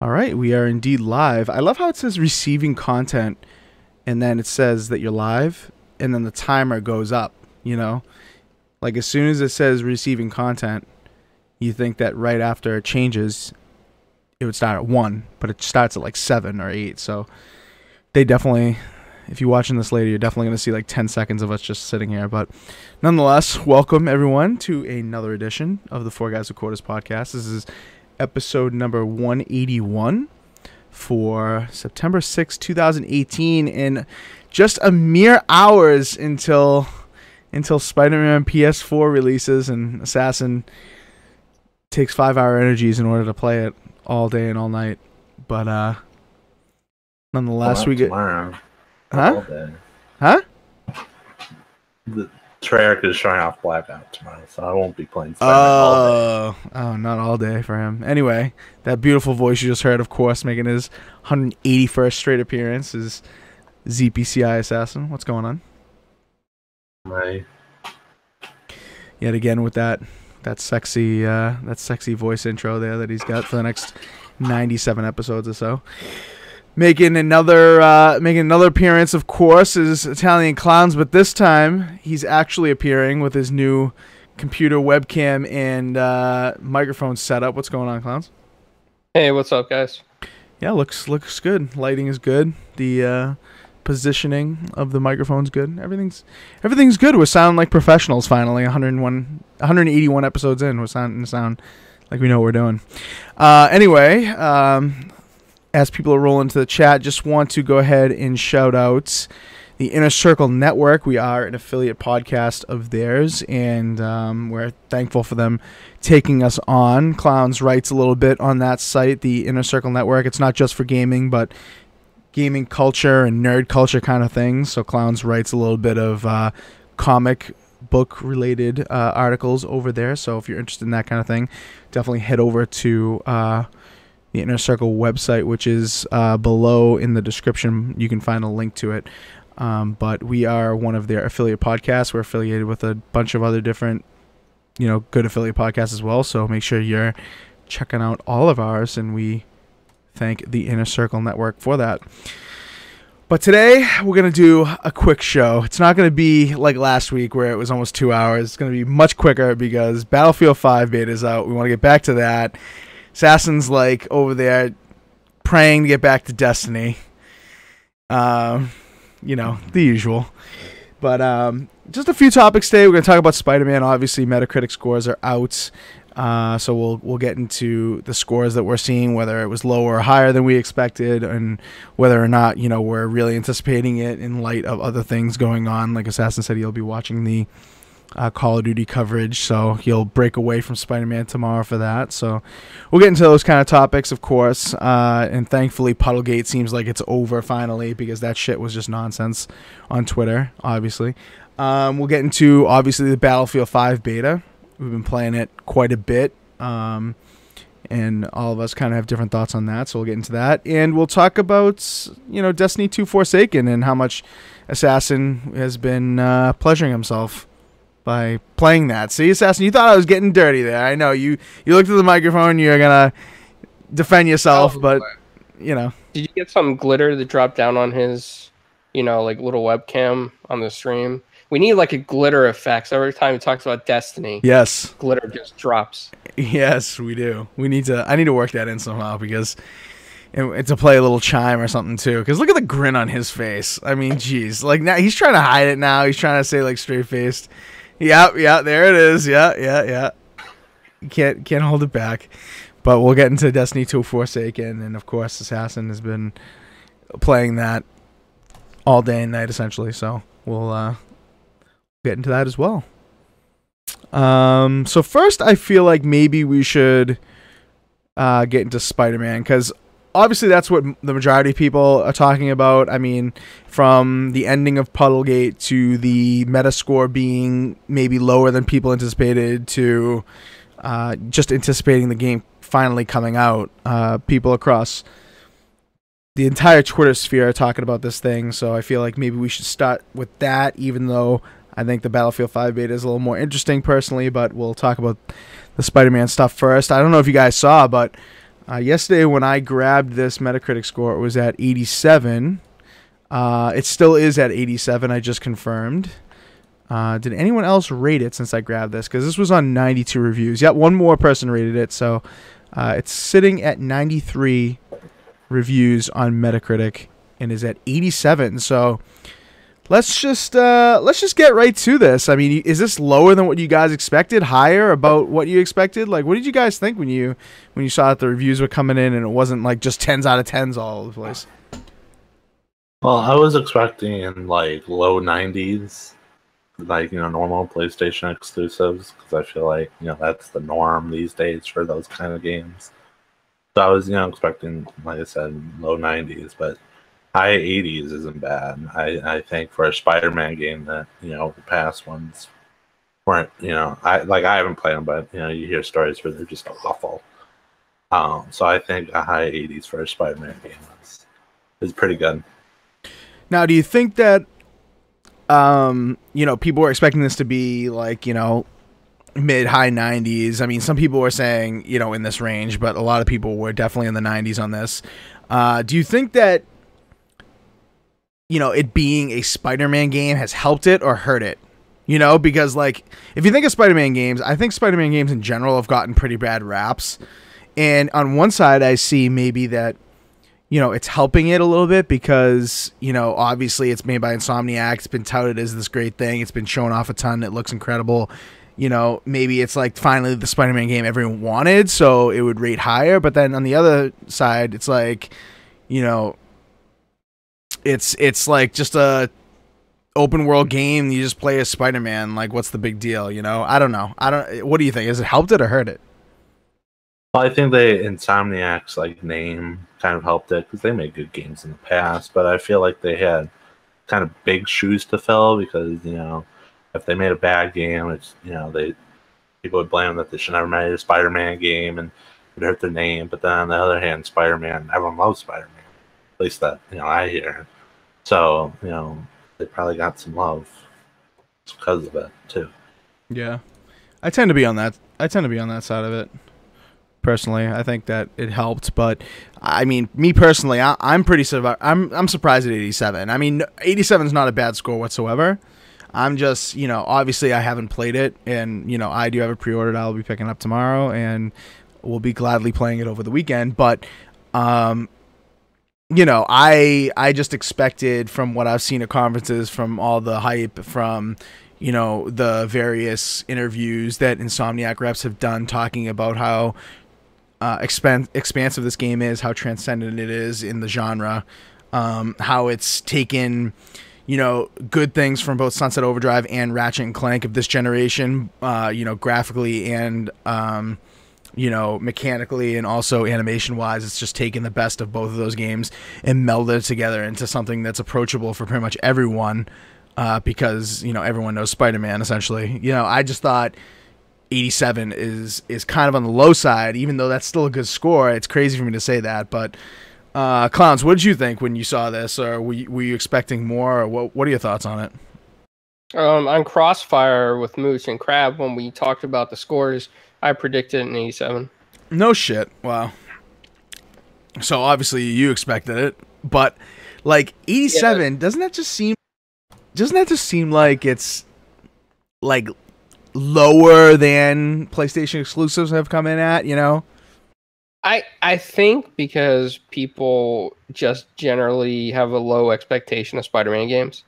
All right, we are indeed live. I love how it says receiving content and then it says that you're live and then the timer goes up, you know? Like as soon as it says receiving content, you think that right after it changes, it would start at 1, but it starts at like 7 or 8. So they definitely, if you're watching this later, you're definitely going to see like 10 seconds of us just sitting here. But nonetheless, welcome everyone to another edition of the 4GwQPodcast podcast. This is episode number 181 for September 6, 2018, and just a mere hours until Spiderman PS4 releases and Assassin takes 5-hour energies in order to play it all day and all night. But nonetheless, we get tomorrow. Huh? The Treyarch is showing off Blackout tomorrow, so I won't be playing Spider-Man all day. Oh, not all day for him. Anyway, that beautiful voice you just heard, of course, making his 181st straight appearance is ZPCI Assassin. What's going on? Right. Yet again with that sexy voice intro there that he's got for the next 97 episodes or so. Making another appearance, of course, is Italian Clowns, but this time he's actually appearing with his new computer webcam and microphone setup. What's going on, Clowns? Hey, what's up, guys? Yeah, looks good. Lighting is good. The positioning of the microphone's good. Everything's good. We're sounding like professionals finally. 181 episodes in. We're sound like we know what we're doing. Anyway, as people are rolling to the chat, just want to go ahead and shout out the Inner Circle Network. We are an affiliate podcast of theirs, and we're thankful for them taking us on. Clowns writes a little bit on that site, the Inner Circle Network. It's not just for gaming, but gaming culture and nerd culture kind of things. So Clowns writes a little bit of comic book related articles over there. So if you're interested in that kind of thing, definitely head over to the Inner Circle website, which is below in the description. You can find a link to it. But we are one of their affiliate podcasts. We're affiliated with a bunch of other different, good affiliate podcasts as well. So make sure you're checking out all of ours, and we thank the Inner Circle Network for that. But today we're going to do a quick show. It's not going to be like last week where it was almost 2 hours. It's going to be much quicker because Battlefield 5 beta is out. We want to get back to that. Assassin's like over there praying to get back to Destiny. The usual. But just a few topics today. We're going to talk about Spider-Man. Obviously, Metacritic scores are out. So we'll get into the scores that we're seeing, whether it was lower or higher than we expected, and whether or not, we're really anticipating it in light of other things going on. Like Assassin said, he'll be watching the Call of Duty coverage, so he'll break away from Spider-Man tomorrow for that. So we'll get into those kind of topics, of course, and thankfully Puddlegate seems like it's over finally, because that shit was just nonsense on Twitter, obviously. We'll get into, obviously, the Battlefield 5 beta. We've been playing it quite a bit, and all of us kind of have different thoughts on that, so we'll get into that. And we'll talk about, Destiny 2 Forsaken and how much Assassin has been pleasuring himself by playing that. See, Assassin, you thought I was getting dirty there. I know you looked at the microphone, you're gonna defend yourself, but Did you get some glitter that dropped down on his, like little webcam on the stream? We need like a glitter effect. So every time he talks about Destiny, yes, glitter just drops. Yes, we do. I need to work that in somehow, because to play a little chime or something too. Because look at the grin on his face. I mean, geez, like now he's trying to hide it now. He's trying to say like straight faced. Yeah, there it is. Yeah. You can't hold it back. But we'll get into Destiny 2 Forsaken, and of course Assassin has been playing that all day and night essentially. So we'll get into that as well. So first, I feel like maybe we should get into Spider-Man, because obviously that's what the majority of people are talking about. I mean, from the ending of Puddlegate to the Metascore being maybe lower than people anticipated to just anticipating the game finally coming out. People across the entire Twitter sphere are talking about this thing, so I feel like maybe we should start with that, even though I think the Battlefield 5 beta is a little more interesting personally, but we'll talk about the Spider-Man stuff first. I don't know if you guys saw, but Yesterday when I grabbed this Metacritic score, it was at 87. It still is at 87. I just confirmed. Did anyone else rate it since I grabbed this? Because this was on 92 reviews. Yep, one more person rated it. So it's sitting at 93 reviews on Metacritic and is at 87. So let's just get right to this. I mean, is this lower than what you guys expected? Higher? About what you expected? Like, what did you guys think when you saw that the reviews were coming in and it wasn't like just 10s out of 10s all over the place? Well, I was expecting like low 90s, like, normal PlayStation exclusives, because I feel like, that's the norm these days for those kind of games. So I was, expecting, like I said, low 90s, but high 80s isn't bad. I think for a Spider-Man game that, the past ones weren't, I haven't played them, but, you hear stories where they're just awful. So I think a high 80s for a Spider-Man game is pretty good. Now, do you think that, people were expecting this to be like, mid-high 90s? I mean, some people were saying, in this range, but a lot of people were definitely in the 90s on this. Do you think that, it being a Spider-Man game has helped it or hurt it? Because, like, if you think of Spider-Man games, I think Spider-Man games in general have gotten pretty bad raps. And on one side, I see maybe that, it's helping it a little bit because, obviously it's made by Insomniac. It's been touted as this great thing. It's been shown off a ton. It looks incredible. Maybe it's like finally the Spider-Man game everyone wanted, so it would rate higher. But then on the other side, it's like, it's like just a open world game. You just play as Spider-Man. Like, what's the big deal? I don't know. What do you think? Has it helped it or hurt it? Well, I think Insomniac's name kind of helped it because they made good games in the past, but I feel like they had kind of big shoes to fill because, if they made a bad game, it's, people would blame them that they should never made a Spider-Man game and it hurt their name. But then on the other hand, Spider-Man, everyone loves Spider-Man. At least that, I hear. So, they probably got some love because of it too. Yeah. I tend to be on that side of it. Personally, I think that it helped, but I mean, me personally, I'm pretty I'm surprised at 87. I mean, 87 is not a bad score whatsoever. I'm just, obviously I haven't played it, and I do have a pre-ordered. I'll be picking up tomorrow, and we'll be gladly playing it over the weekend. But, I just expected from what I've seen at conferences, from all the hype, from the various interviews that Insomniac reps have done talking about how expansive this game is, how transcendent it is in the genre, how it's taken, good things from both Sunset Overdrive and Ratchet and Clank of this generation, graphically and, mechanically and also animation-wise. It's just taken the best of both of those games and melded it together into something that's approachable for pretty much everyone, because, everyone knows Spider-Man, essentially. I just thought 87 is kind of on the low side, even though that's still a good score. It's crazy for me to say that, but Clowns, what did you think when you saw this, or were you expecting more, or what are your thoughts on it? On Crossfire with Moose and Crab, when we talked about the scores, I predicted an 87. No shit. Wow. So obviously you expected it, but like 87, doesn't that just seem like it's like lower than PlayStation exclusives have come in at, I think because people just generally have a low expectation of Spider-Man games.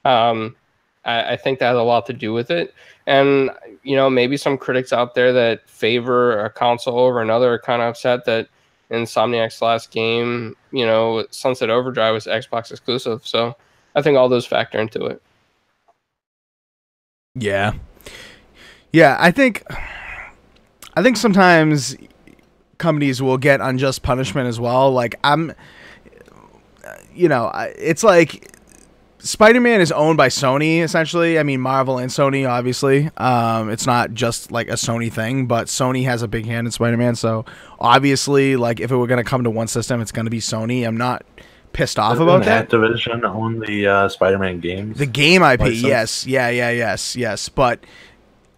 I think that has a lot to do with it. And, maybe some critics out there that favor a console over another are kind of upset that Insomniac's last game, Sunset Overdrive, was Xbox exclusive. So I think all those factor into it. Yeah. Yeah, I think sometimes companies will get unjust punishment as well. Like, it's like Spider-Man is owned by Sony, essentially. I mean, Marvel and Sony, obviously. It's not just like a Sony thing, but Sony has a big hand in Spider-Man. So obviously, like, if it were going to come to one system, it's going to be Sony. I'm not pissed off about that. Activision own the Spider-Man games. The game IP, license? Yes. But,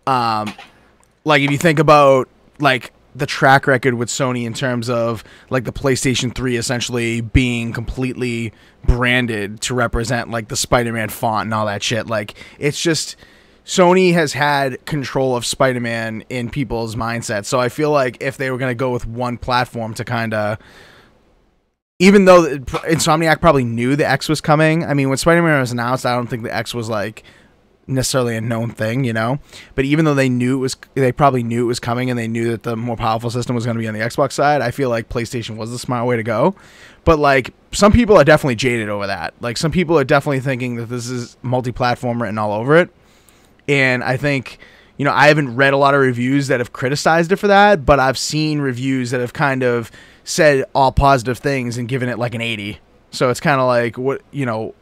like, if you think about, like, the track record with Sony in terms of like the PlayStation 3 essentially being completely branded to represent like the Spider-Man font and all that shit. Like it's just Sony has had control of Spider-Man in people's mindsets. So I feel like if they were going to go with one platform to kind of, even though Insomniac probably knew the X was coming. I mean, when Spider-Man was announced, I don't think the X was like necessarily a known thing, you know. But even though they probably knew it was coming, and they knew that the more powerful system was going to be on the Xbox side, I feel like PlayStation was the smart way to go. But like some people are definitely jaded over that. Like some people are definitely thinking that this is multi-platform written all over it. And I think, you know, I haven't read a lot of reviews that have criticized it for that, but I've seen reviews that have kind of said all positive things and given it like an 80. So it's kind of like, what, you know,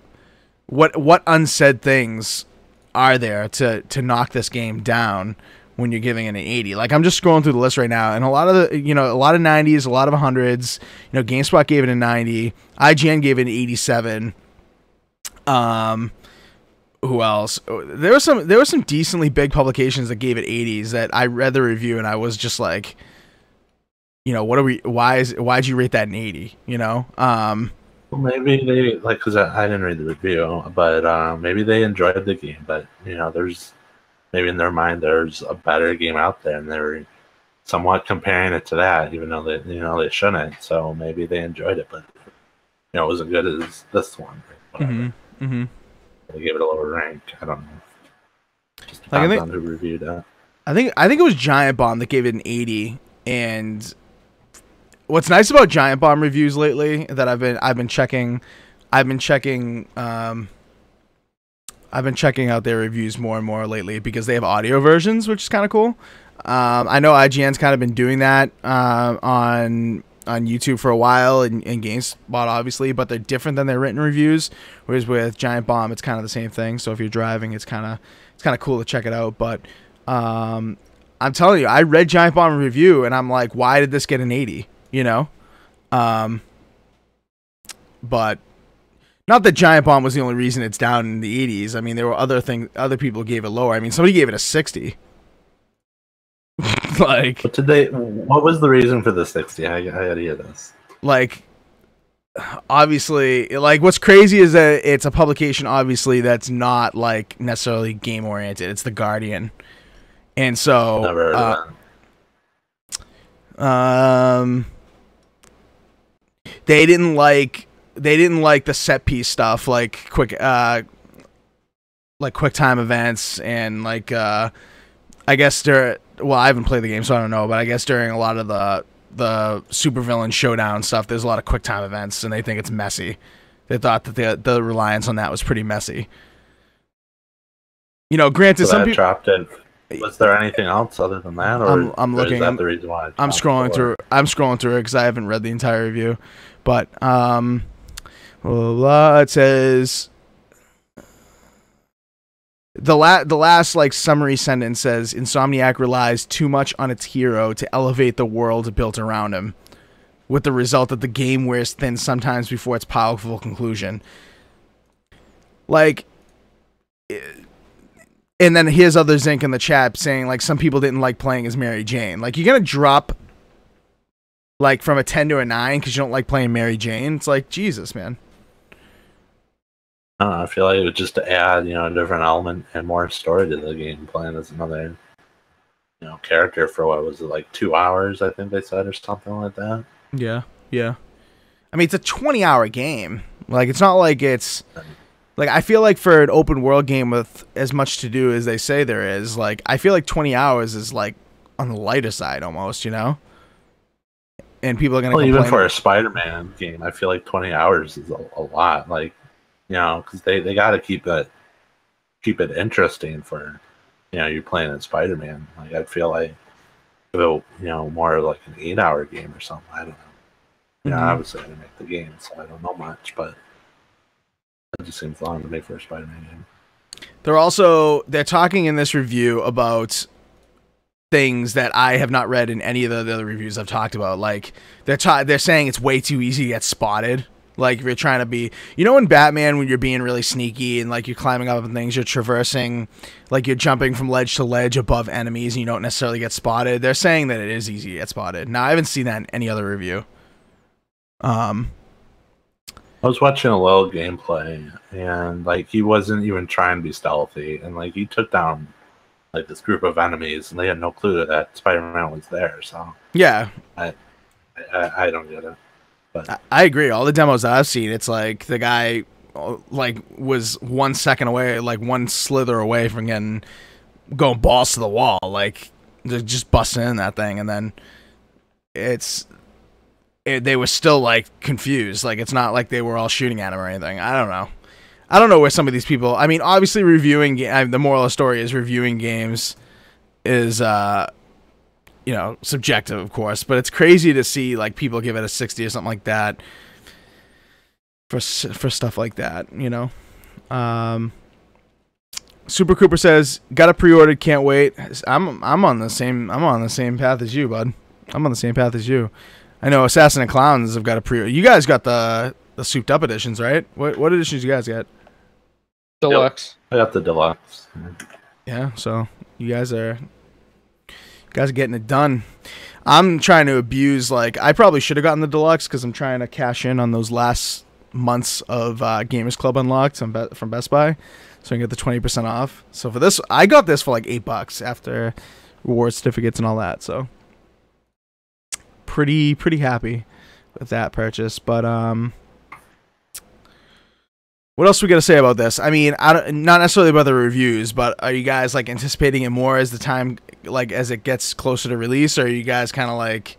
what unsaid things are there to knock this game down when you're giving it an 80? Like I'm just scrolling through the list right now, and a lot of the, you know, a lot of 90s, a lot of 100s. You know, GameSpot gave it a 90. IGN gave it an 87. Who else? There were some decently big publications that gave it 80s that I read the review and I was just like, you know, why'd you rate that an 80? You know? Well, maybe they like, because I didn't read the review, but maybe they enjoyed the game. But you know, there's maybe in their mind there's a better game out there, and they're somewhat comparing it to that, even though they shouldn't. So maybe they enjoyed it, but you know, it wasn't good as this one. They gave it a lower rank. I don't know. Just depends on who reviewed that. I think it was Giant Bomb that gave it an 80. And what's nice about Giant Bomb reviews lately that I've been checking out their reviews more and more lately, because they have audio versions, which is kind of cool. I know IGN's kind of been doing that on YouTube for a while, and GameSpot obviously, but they're different than their written reviews. Whereas with Giant Bomb, it's kind of the same thing. So if you're driving, it's kind of cool to check it out. But I'm telling you, I read Giant Bomb review and I'm like, why did this get an 80? You know, but not that Giant Bomb was the only reason it's down in the 80s. I mean, there were other people gave it lower. I mean, somebody gave it a 60. Like, what was the reason for the 60? I gotta hear this. Like, obviously, like, what's crazy is that it's a publication, obviously, that's not like necessarily game oriented. It's The Guardian, and so Never heard of that. They didn't like the set piece stuff, like quick time events, and like I guess well, I haven't played the game, so I don't know, but I guess during a lot of the supervillain showdown stuff, there's a lot of quick time events, and they think it's messy. They thought that the reliance on that was pretty messy. You know, granted, so some people dropped it. Was there anything else other than that, or I'm looking. Is that the reason why I'm scrolling through. I'm scrolling through it because I haven't read the entire review, but it says. The last like summary sentence says Insomniac relies too much on its hero to elevate the world built around him, with the result that the game wears thin sometimes before its powerful conclusion. Like, and then here's other Zinc in the chat saying like some people didn't like playing as Mary Jane. Like, you're gonna drop like from a 10 to a 9 because you don't like playing Mary Jane. It's like, Jesus, man. I feel like it would just add, you know, a different element and more story to the game, playing as another, you know, character for what was it, like 2 hours, I think they said, or something like that. Yeah. I mean, it's a 20-hour game. Like, it's not like it's like, I feel like for an open world game with as much to do as they say there is, like, I feel like 20 hours is like on the lighter side almost, you know. And people are gonna complain. Even for a Spider-Man game, I feel like 20 hours is a lot. Like, you know, because they got to keep it interesting for, you know, you're playing in Spider-Man. Like, I feel like, you know, more like an 8-hour game or something. I don't know. You know, obviously I didn't make the game, so I don't know much, but it just seems long to me for a Spider-Man game. They're talking in this review about things that I have not read in any of the other reviews I've talked about. Like, they're saying it's way too easy to get spotted. Like if you're trying to be, in Batman when you're being really sneaky and like you're climbing up and things, you're traversing, like you're jumping from ledge to ledge above enemies and you don't necessarily get spotted. They're saying that it is easy to get spotted. Now I haven't seen that in any other review. I was watching a little gameplay and like he wasn't even trying to be stealthy and like he took down like this group of enemies and they had no clue that Spider-Man was there. So yeah, I don't get it. But I agree. All the demos that I've seen, it's like the guy like was 1 second away, like one slither away from going balls to the wall, like they're just busting in that thing, and then they were still like confused. Like it's not like they were all shooting at him or anything. I don't know where some of these people. I mean, obviously reviewing the moral of the story is reviewing games is subjective, of course, but it's crazy to see like people give it a 60 or something like that for stuff like that, Super Cooper says, got it pre-ordered, can't wait. I'm on the same path as you, bud. I'm on the same path as you. I know Assassin and Clowns have got a pre-order. You guys got the souped up editions, right? What editions you guys get? Deluxe. I got the deluxe. Yeah, so you guys are getting it done. I'm trying to abuse, like, I probably should have gotten the deluxe because I'm trying to cash in on those last months of Gamers Club unlocked from Best Buy, so I can get the 20% off. So for this, I got this for like $8 after reward certificates and all that. So pretty happy with that purchase. But what else we got to say about this? I mean, not necessarily about the reviews, but are you guys like anticipating it more as the time, like as it gets closer to release, or are you guys kind of like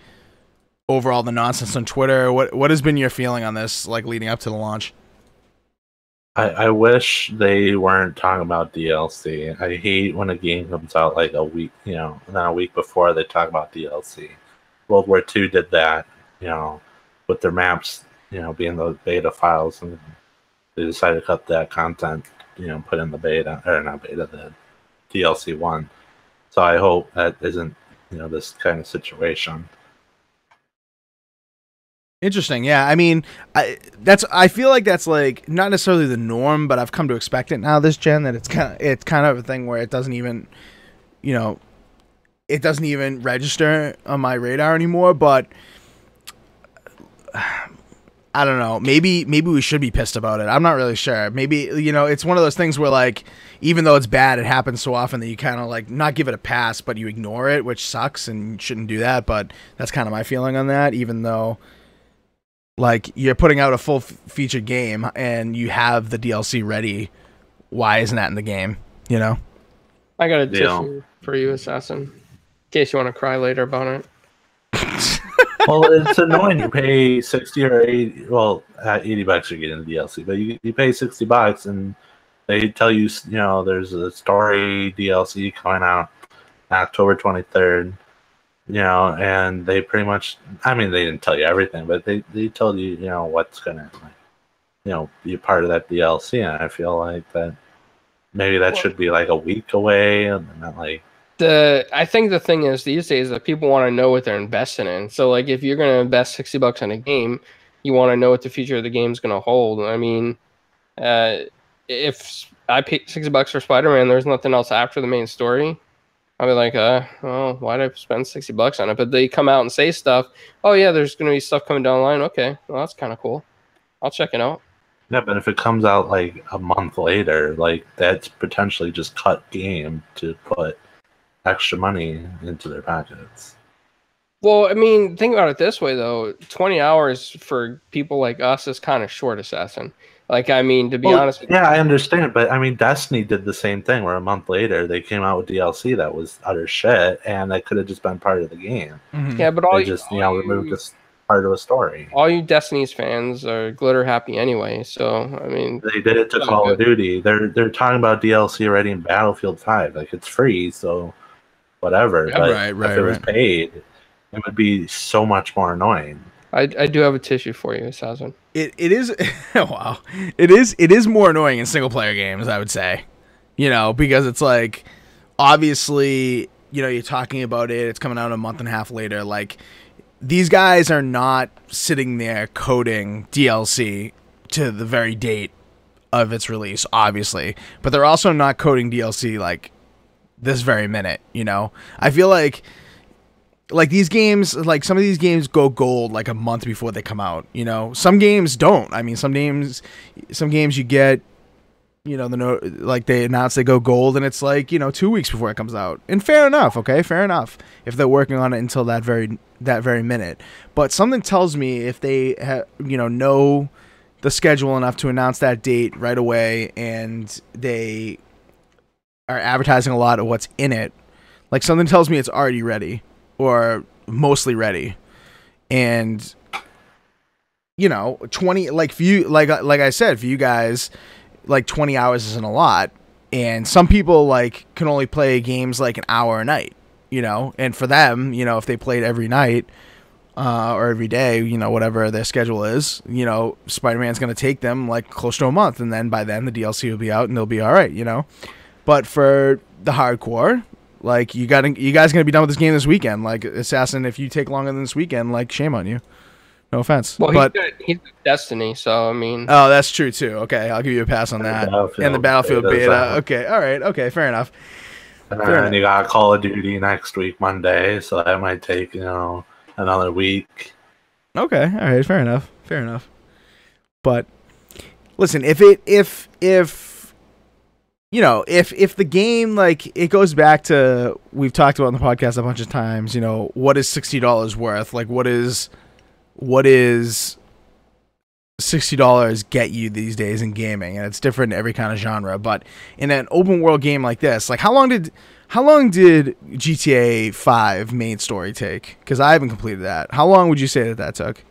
over all the nonsense on Twitter? What has been your feeling on this, like leading up to the launch? I wish they weren't talking about DLC. I hate when a game comes out like a week, and then a week before they talk about DLC. World War II did that, with their maps, being those beta files, and they decided to cut that content, put in the beta, or not beta, the DLC 1. So I hope that isn't, this kind of situation. Interesting. Yeah. I mean, I feel like that's like not necessarily the norm, but I've come to expect it now this gen, that it's kind of a thing where it doesn't even, it doesn't even register on my radar anymore. But I don't know. Maybe we should be pissed about it. I'm not really sure. Maybe, it's one of those things where like, even though it's bad, it happens so often that you kind of like not give it a pass, but you ignore it, which sucks and you shouldn't do that. But that's kind of my feeling on that, even though like you're putting out a full featured game and you have the DLC ready. Why isn't that in the game? I got a tissue for you, Assassin, in case you want to cry later about it. Well, it's annoying. You pay 60 or 80. Well, $80 you're getting the DLC, but you pay $60 and they tell you, there's a story DLC coming out October 23rd. And they pretty much, I mean, they didn't tell you everything, but they told you, what's gonna, be a part of that DLC. And I feel like that maybe that should be like a week away, and not like. I think the thing is these days that people want to know what they're investing in. So like if you're going to invest $60 in a game, you want to know what the future of the game is going to hold. I mean, if I paid $60 for Spider-Man, there's nothing else after the main story, I'll be like, well, why did I spend $60 on it? But they come out and say stuff. Oh yeah, there's going to be stuff coming down the line. Okay, well that's kind of cool. I'll check it out. Yeah, but if it comes out like a month later, like that's potentially just cut game to put extra money into their pockets. Well, I mean, think about it this way, though. 20 hours for people like us is kind of short, Assassin. Like, I mean, to be honest with you. Yeah, I understand, but I mean, Destiny did the same thing where a month later they came out with DLC that was utter shit, and that could have just been part of the game. Mm-hmm. Yeah, but removed this part of a story. All you Destiny's fans are glitter happy anyway, so, I mean. They did it to Call of Duty. They're talking about DLC already in Battlefield 5. Like, it's free, so whatever. Yeah, but if it was paid, it would be so much more annoying. I do have a tissue for you, Assassin. It is wow. It is more annoying in single player games, I would say. Because it's like obviously, you're talking about it, it's coming out a month and a half later, like these guys are not sitting there coding DLC to the very date of its release, obviously, but they're also not coding DLC like this very minute, you know? I feel like these games, like some of these games go gold like a month before they come out, you know? Some games don't. I mean, some games you get, you know, like they announce they go gold and it's like, you know, 2 weeks before it comes out. And fair enough, okay? Fair enough. If they're working on it until that very minute. But something tells me if they know the schedule enough to announce that date right away and they are advertising a lot of what's in it, like something tells me it's already ready or mostly ready. And you know, 20, like for you, like I said, for you guys, like 20 hours isn't a lot, and some people like can only play games like an hour a night, you know, and for them, you know, if they played every night or every day, you know, whatever their schedule is, you know, Spider-Man's going to take them like close to a month, and then by then the DLC will be out and they'll be all right, you know. But for the hardcore, like you guys going to be done with this game this weekend. Like Assassin, if you take longer than this weekend, like shame on you. No offense. Well, but he's got Destiny, so I mean. Oh, that's true too. Okay, I'll give you a pass on that. And the Battlefield beta. Okay, all right. Okay, fair enough. And then you got Call of Duty next week, Monday, so that might take, you know, another week. Okay, all right, fair enough. Fair enough. But listen, if you know, if the game, like, it goes back to, we've talked about on the podcast a bunch of times, you know, what is $60 worth? Like, what is $60 get you these days in gaming? And it's different in every kind of genre. But in an open world game like this, like how long did GTA 5 main story take? Because I haven't completed that. How long would you say that took?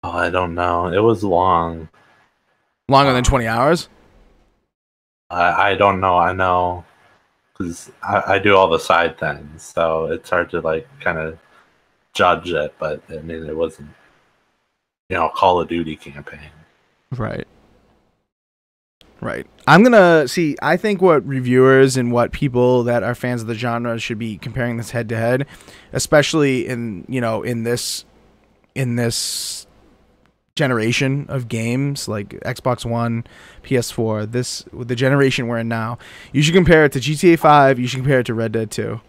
Oh, I don't know. It was long. Longer than 20 hours? I don't know. I know because I do all the side things, so it's hard to like kind of judge it. But I mean, it wasn't, you know, Call of Duty campaign. Right. I'm gonna see. I think what reviewers and what people that are fans of the genre should be comparing this head to head, especially in, you know, in this generation of games like Xbox One, PS4, the generation we're in now. You should compare it to GTA 5. You should compare it to Red Dead 2.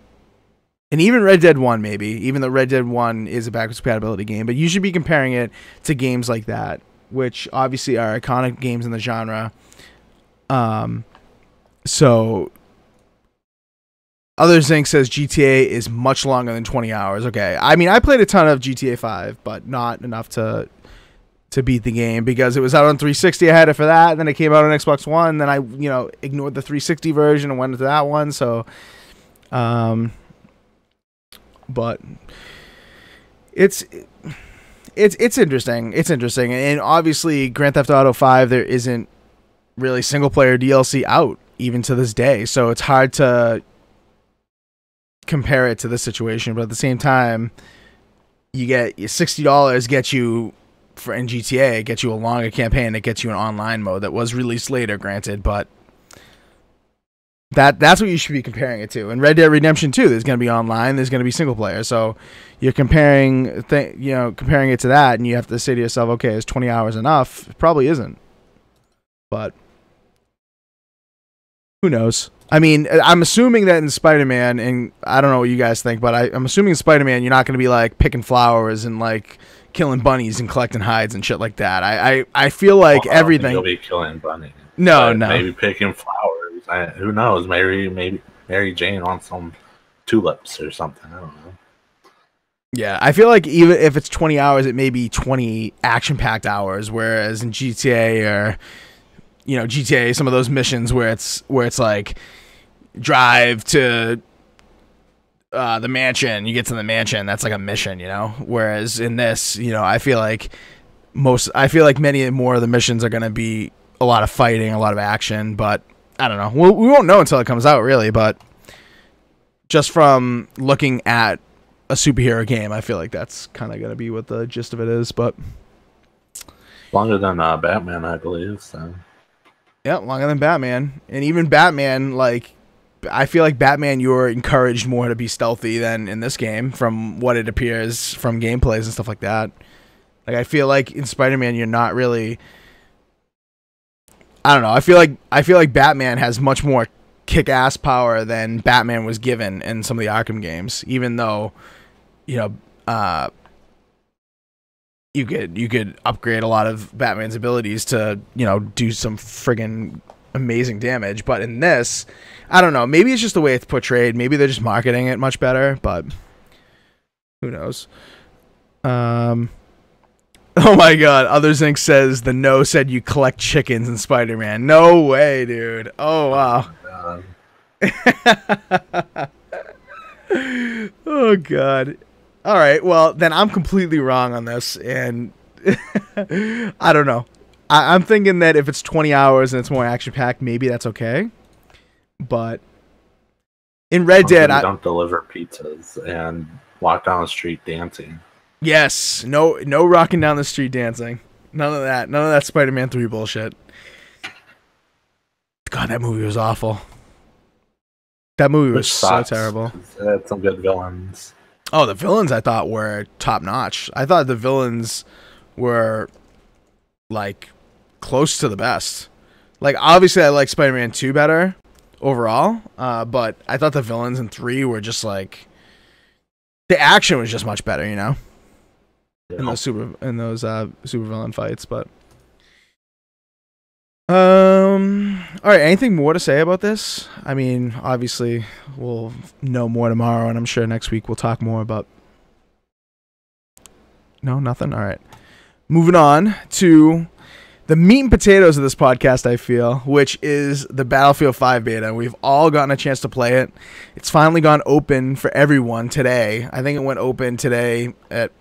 And even Red Dead 1, maybe, even though Red Dead 1 is a backwards compatibility game, but you should be comparing it to games like that, which obviously are iconic games in the genre. So Other Zinc says GTA is much longer than 20 hours. Okay. I mean, I played a ton of GTA 5, but not enough to beat the game because it was out on 360. I had it for that. And then it came out on Xbox One. Then I, you know, ignored the 360 version and went into that one. So, but it's interesting. It's interesting. And obviously Grand Theft Auto 5, there isn't really single player DLC out even to this day. So it's hard to compare it to this situation. But at the same time, you get $60 gets you in GTA, it gets you a longer campaign, it gets you an online mode that was released later, granted, but that's what you should be comparing it to. And Red Dead Redemption 2, there's going to be online, there's going to be single player, so you're comparing it to that, and you have to say to yourself, okay, is 20 hours enough? It probably isn't, but who knows? I mean, I'm assuming that in Spider-Man, and I don't know what you guys think, but I'm assuming in Spider-Man you're not going to be like picking flowers and like killing bunnies and collecting hides and shit like that. I feel like everything. You'll be killing bunnies. No. Maybe picking flowers. Who knows? Maybe Mary Jane wants some tulips or something. I don't know. Yeah, I feel like even if it's 20 hours, it may be 20 action-packed hours. Whereas in GTA or GTA, some of those missions where it's like drive to the mansion, you get to the mansion, that's like a mission, whereas in this, I feel like many more of the missions are going to be a lot of fighting, a lot of action, but I don't know, we won't know until it comes out, really. But just from looking at a superhero game, I feel like that's kind of going to be what the gist of it is. But longer than Batman, I believe. So yeah, longer than Batman. And even Batman, like, I feel like Batman, you're encouraged more to be stealthy than in this game, from what it appears from gameplays and stuff like that. Like, I feel like in Spider-Man, you're not really. I don't know. I feel like Batman has much more kick-ass power than Batman was given in some of the Arkham games. Even though, you know, you could upgrade a lot of Batman's abilities to, you know, do some friggin' amazing damage. But in this, I don't know. Maybe it's just the way it's portrayed. Maybe they're just marketing it much better. But who knows? Oh my god, Others Inc. says the no said you collect chickens in Spider-Man. No way, dude. Oh, wow. Oh god. Alright, well, then I'm completely wrong on this, and I don't know. I'm thinking that if it's 20 hours and it's more action-packed, maybe that's okay. But in Red Dead, I don't deliver pizzas and walk down the street dancing. Yes, no rocking down the street dancing. None of that Spider-Man 3 bullshit. God, that movie was awful. That movie was so terrible. It had some good villains. Oh, the villains I thought were top notch. I thought the villains were like close to the best. Like, obviously I like Spider-Man 2 better overall, but I thought the villains in 3 were just like, the action was just much better, you know? In those super villain fights. But all right, anything more to say about this? I mean, obviously we'll know more tomorrow, and I'm sure next week we'll talk more about. No, nothing. All right, moving on to the meat and potatoes of this podcast, I feel, which is the Battlefield 5 beta. We've all gotten a chance to play it. It's finally gone open for everyone today. I think it went open today at,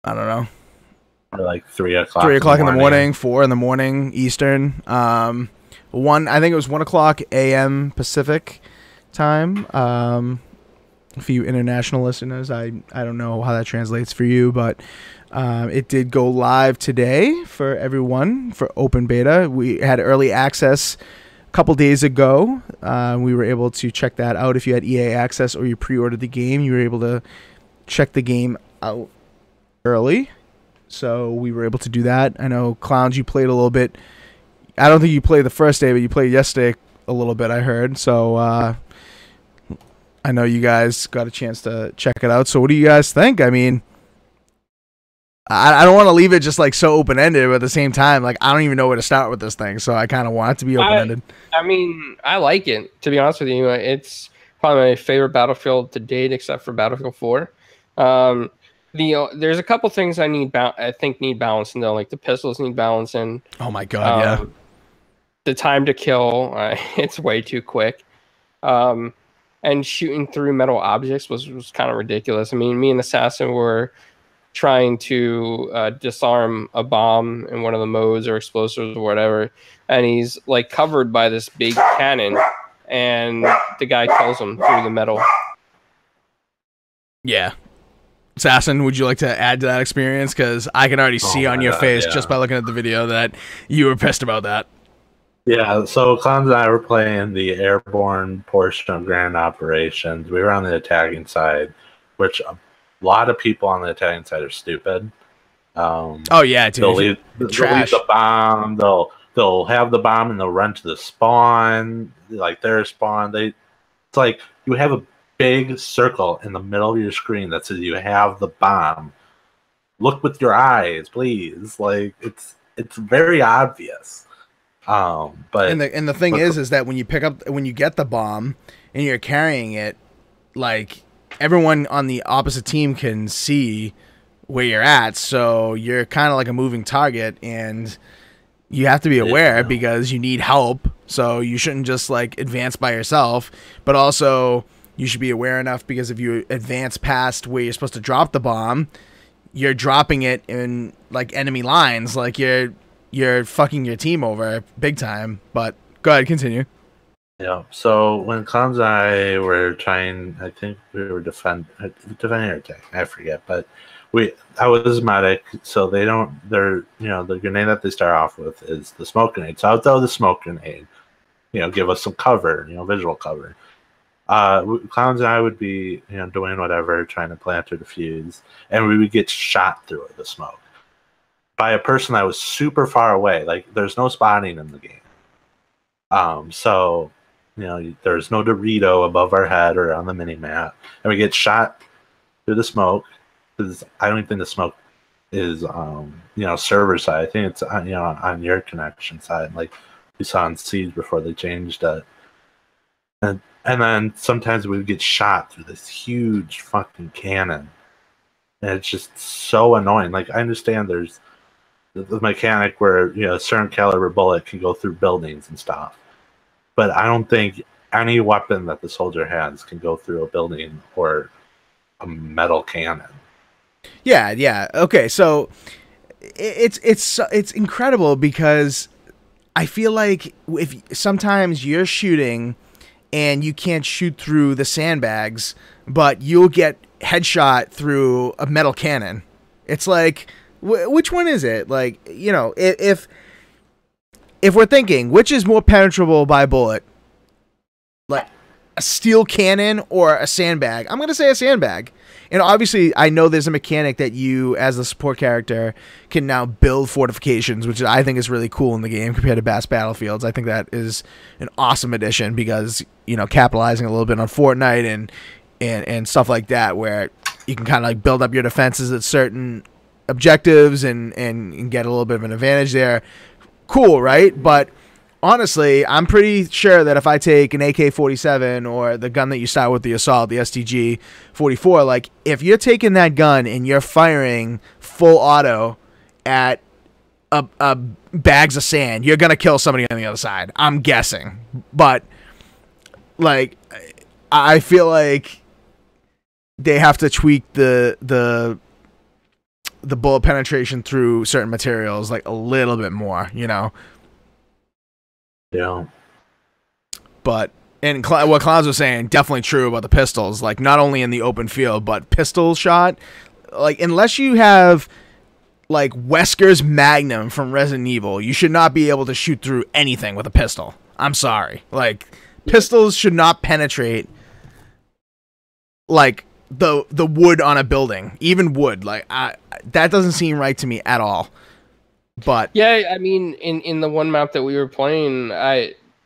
I don't know, or like 3 o'clock. 3 o'clock in the morning, 4 in the morning Eastern. I think it was 1 o'clock a.m. Pacific time. For you international listeners, I don't know how that translates for you, but it did go live today for everyone for open beta. We had early access a couple days ago. We were able to check that out. If you had EA access or you pre-ordered the game, you were able to check the game out early, so we were able to do that. I know, Clowns, you played a little bit. I don't think you played the first day, but you played yesterday a little bit, I heard. So I know you guys got a chance to check it out. So what do you guys think? I mean, I don't want to leave it just like so open-ended, but at the same time, like, I don't even know where to start with this thing, so I kind of want it to be open-ended. I mean, I like it, to be honest with you. It's probably my favorite Battlefield to date, except for Battlefield 4. There's a couple things I think need balancing though. Like the pistols need balancing. Oh my god, yeah. The time to kill, it's way too quick. And shooting through metal objects was kind of ridiculous. I mean, me and Assassin were trying to disarm a bomb in one of the modes or explosives or whatever, and he's like covered by this big cannon, and the guy kills him through the metal. Yeah. Assassin, would you like to add to that experience? Because I can already see on your face just by looking at the video that you were pissed about that. Yeah, so Clowns and I were playing the airborne portion of Grand Operations. We were on the attacking side, which a lot of people on the attacking side are stupid. Oh yeah, dude. They'll leave the bomb. They'll have the bomb and they'll run to the spawn, like their spawn. It's like you have a big circle in the middle of your screen that says you have the bomb. Look with your eyes, please. Like it's very obvious. But the thing is that when you get the bomb and you're carrying it, like everyone on the opposite team can see where you're at, so you're kind of like a moving target, and you have to be aware because you need help. So you shouldn't just like advance by yourself, but also you should be aware enough because if you advance past where you're supposed to drop the bomb, you're dropping it in like enemy lines, like you're fucking your team over big time. But go ahead, continue. Yeah. So when Clowns and I were trying, I think we were defending or attacking, I forget, but I was medic, so the grenade that they start off with is the smoke grenade. So I'll throw the smoke grenade. give us some cover, visual cover. Clowns and I would be, doing whatever, trying to plant or defuse, and we would get shot through the smoke by a person that was super far away. Like, there's no spotting in the game. So, there's no Dorito above our head or on the mini map, and we get shot through the smoke. Because I don't think the smoke is, server side. I think it's, on your connection side, like we saw in Siege before they changed it. And then sometimes we would get shot through this huge fucking cannon. And it's just so annoying. Like, I understand there's the mechanic where, a certain caliber bullet can go through buildings and stuff. But I don't think any weapon that the soldier has can go through a building or a metal cannon. Yeah. Okay, so it's incredible because I feel like if sometimes you're shooting and you can't shoot through the sandbags, but you'll get headshot through a metal cannon. It's like, which one is it? Like, if we're thinking, which is more penetrable by bullet, like a steel cannon or a sandbag? I'm going to say a sandbag. And obviously, I know there's a mechanic that you, as a support character, can now build fortifications, which I think is really cool in the game compared to Bass Battlefields. I think that is an awesome addition because, capitalizing a little bit on Fortnite and stuff like that, where you can kind of like build up your defenses at certain objectives and get a little bit of an advantage there. Cool, right? But honestly, I'm pretty sure that if I take an AK-47 or the gun that you start with, the assault, the STG-44, like if you're taking that gun and you're firing full auto at a bags of sand, you're gonna kill somebody on the other side. I'm guessing, but like I feel like they have to tweak the bullet penetration through certain materials like a little bit more, Yeah. But, and what Clowns was saying, definitely true about the pistols. Like, not only in the open field, but pistol shot. Like, unless you have, like, Wesker's Magnum from Resident Evil, you should not be able to shoot through anything with a pistol. I'm sorry. Like, pistols should not penetrate, like, the wood on a building. Even wood. Like, that doesn't seem right to me at all. But yeah, I mean, in the one map that we were playing,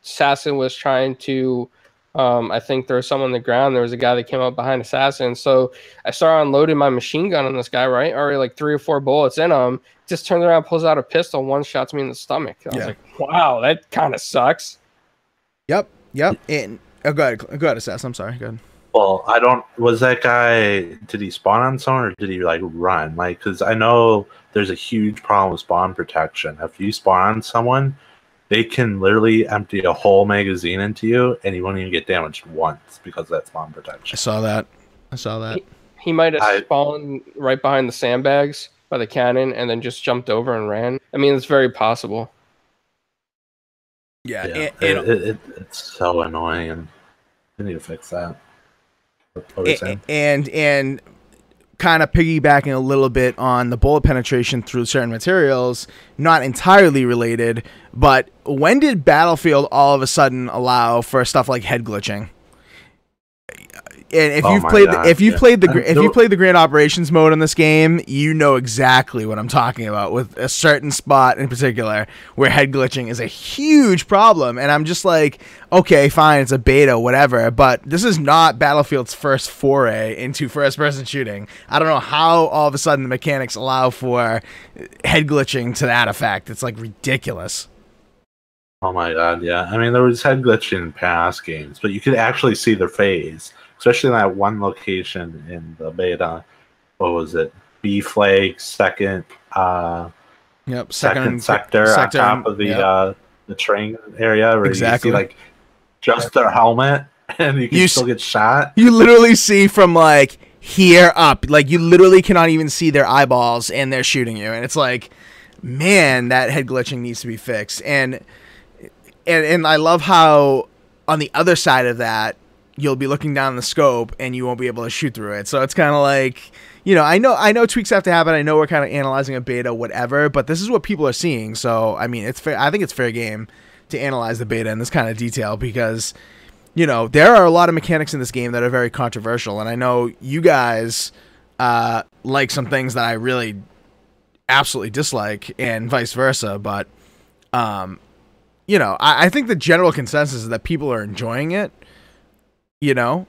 Assassin was trying to, I think there was someone on the ground. There was a guy that came up behind Assassin. So I started unloading my machine gun on this guy, right? Already like 3 or 4 bullets in him. Just turns around, pulls out a pistol, one shots me in the stomach. I was like, wow, that kind of sucks. Yep. And go ahead, Assassin. I'm sorry. Go ahead. Well, was that guy, did he spawn on someone or did he like run? Like, because I know there's a huge problem with spawn protection. If you spawn on someone, they can literally empty a whole magazine into you and you won't even get damaged once because of that spawn protection. I saw that. He might have spawned right behind the sandbags by the cannon and then just jumped over and ran. I mean, it's very possible. Yeah. It's so annoying. And they need to fix that. And kind of piggybacking a little bit on the bullet penetration through certain materials, not entirely related, but when did Battlefield all of a sudden allow for stuff like head glitching? And if you've played the Grand Operations mode in this game, you know exactly what I'm talking about, with a certain spot in particular where head glitching is a huge problem. And I'm just like, okay, fine, it's a beta, whatever, but this is not Battlefield's first foray into first-person shooting. I don't know how all of a sudden the mechanics allow for head glitching to that effect. It's like ridiculous. Oh my god, yeah. I mean, there was head glitching in past games, but you could actually see their phase. Especially in that one location in the beta. What was it? B flag, second sector on top of the train area where you see like just their helmet and you can still get shot. You literally see from like here up. Like you literally cannot even see their eyeballs and they're shooting you. And it's like, man, that head glitching needs to be fixed. And I love how on the other side of that, you'll be looking down the scope and you won't be able to shoot through it. So it's kind of like, I know tweaks have to happen. I know we're kind of analyzing a beta, whatever, but this is what people are seeing. So, I mean, it's fair. I think it's fair game to analyze the beta in this kind of detail because, you know, there are a lot of mechanics in this game that are very controversial, and I know you guys like some things that I really absolutely dislike, and vice versa. But, you know, I think the general consensus is that people are enjoying it. You know,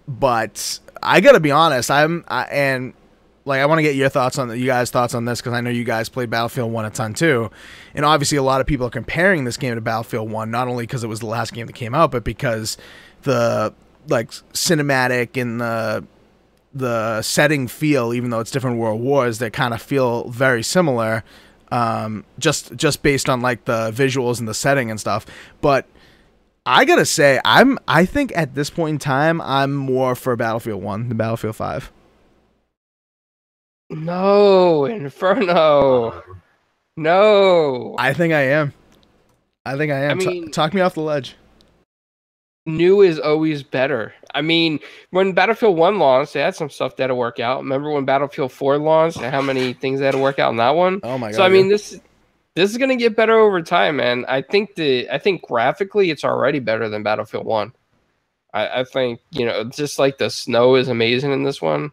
but I gotta be honest. I want to get your thoughts on you guys' thoughts on this because I know you guys played Battlefield 1 a ton too, and obviously a lot of people are comparing this game to Battlefield 1 not only because it was the last game that came out, but because the like cinematic and the setting feel, even though it's different world wars, they kind of feel very similar, just based on like the visuals and the setting and stuff. But I gotta say, I think at this point in time, I'm more for Battlefield 1 than Battlefield 5. No, Inferno. No. I think I am. I mean, talk me off the ledge. New is always better. I mean, when Battlefield 1 launched, they had some stuff that had to work out. Remember when Battlefield 4 launched and how many things they had to work out in that one? Oh my god. So I mean, this is gonna get better over time, man. I think graphically it's already better than Battlefield 1. I think, you know, just like the snow is amazing in this one.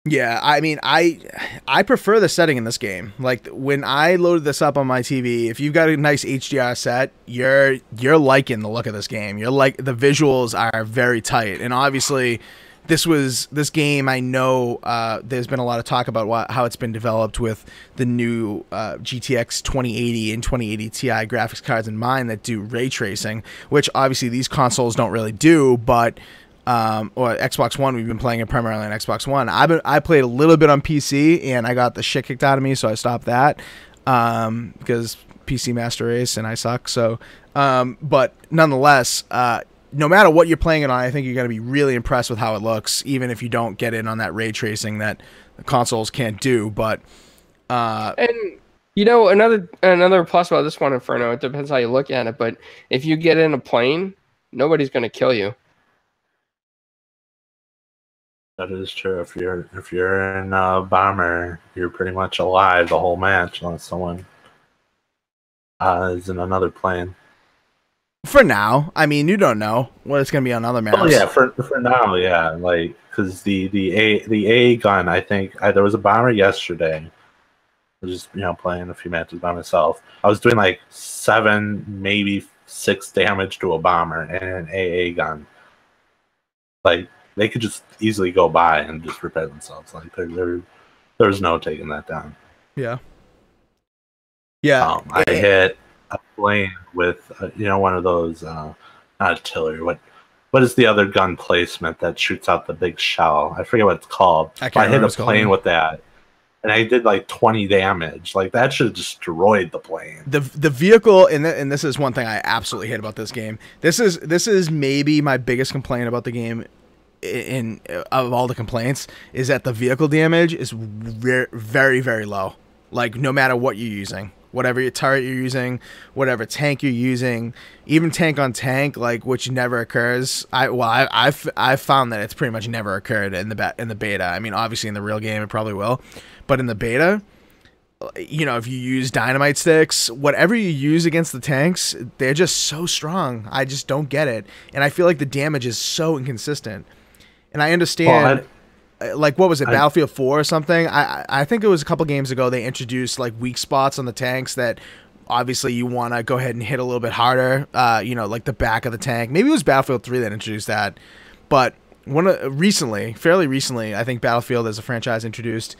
Yeah, I mean, I prefer the setting in this game. Like when I loaded this up on my TV, if you've got a nice HDR set, you're liking the look of this game. You're like, the visuals are very tight, and obviously, this game. I know there's been a lot of talk about how it's been developed with the new GTX 2080 and 2080 Ti graphics cards in mind that do ray tracing, which obviously these consoles don't really do, but. Or Xbox One, we've been playing it primarily on Xbox One. I played a little bit on PC, and I got the shit kicked out of me, so I stopped that because PC Master Race, and I suck. So, but nonetheless, no matter what you're playing it on, I think you're going to be really impressed with how it looks, even if you don't get in on that ray tracing that the consoles can't do. But and you know, another plus about this one, Inferno, it depends how you look at it, but if you get in a plane, nobody's going to kill you. That is true. If you're in a bomber, you're pretty much alive the whole match unless someone is in another plane. For now, I mean, you don't know what it's gonna be on other maps. Oh yeah, for now, yeah. Like, because the A gun, I think there was a bomber yesterday. I was just playing a few matches by myself. I was doing like 7, maybe 6 damage to a bomber and an AA gun. Like. They could just easily go by and just repair themselves. Like there's no taking that down. Yeah. Yeah. I hit a plane with one of those not artillery. What is the other gun placement that shoots out the big shell? I forget what it's called. I hit a plane with that, and I did like 20 damage. Like that should have destroyed the plane. The vehicle, and this is one thing I absolutely hate about this game. This is maybe my biggest complaint about the game. Of all the complaints is that the vehicle damage is very, very low. Like no matter what you're using, whatever your turret you're using, whatever tank you're using, even tank on tank, like which never occurs. I've found that it's pretty much never occurred in the beta. I mean, obviously in the real game it probably will, but in the beta, if you use dynamite sticks, whatever you use against the tanks, they're just so strong. I just don't get it, and I feel like the damage is so inconsistent. And I understand, like, what was it, Battlefield 4 or something? I think it was a couple games ago they introduced, like, weak spots on the tanks that obviously you want to go ahead and hit a little bit harder, like the back of the tank. Maybe it was Battlefield 3 that introduced that. But fairly recently, I think Battlefield as a franchise introduced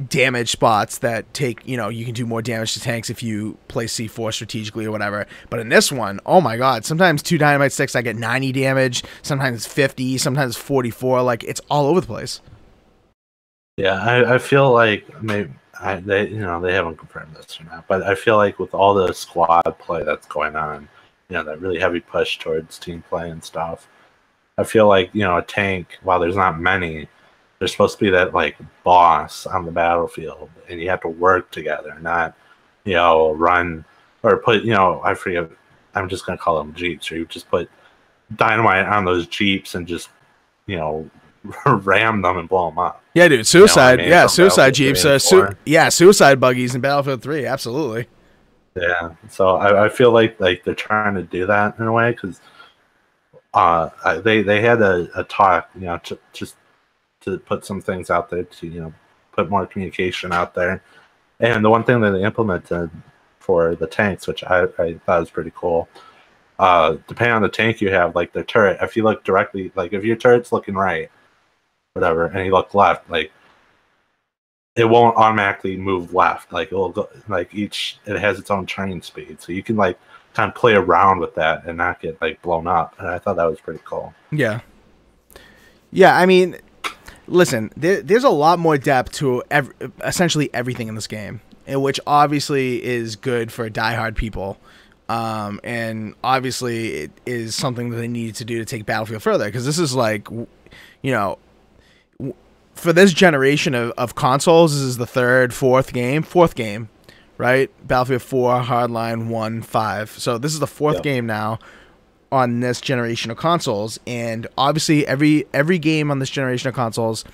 damage spots that take, you can do more damage to tanks if you place C4 strategically or whatever. But in this one, oh my god, sometimes 2 dynamite sticks I get 90 damage, sometimes 50, sometimes 44. Like it's all over the place. Yeah, I feel like maybe they haven't confirmed this or not, but I feel like with all the squad play that's going on, that really heavy push towards team play and stuff, I feel like a tank, while there's not many, there's supposed to be that like boss on the battlefield, and you have to work together, not run or put I forget. I'm just gonna call them jeeps, or you just put dynamite on those jeeps and just ram them and blow them up. Yeah, dude, suicide. Suicide jeeps. Suicide buggies in Battlefield 3. Absolutely. Yeah, so I feel like they're trying to do that in a way because they had a talk, just to put some things out there to put more communication out there. And the one thing that they implemented for the tanks, which I thought was pretty cool, depending on the tank you have, like the turret, if you look directly, like if your turret's looking right, whatever, and you look left, like it won't automatically move left. Like it will go, like it has its own turning speed, so you can like kind of play around with that and not get like blown up. And I thought that was pretty cool. Yeah. Yeah, I mean, listen, there's a lot more depth to essentially everything in this game, which obviously is good for diehard people. And obviously it is something that they needed to do to take Battlefield further, because this is like, for this generation of consoles, this is the fourth game, right? Battlefield 4, Hardline 1, 5. So this is the fourth game now on this generation of consoles, and obviously every game on this generation of consoles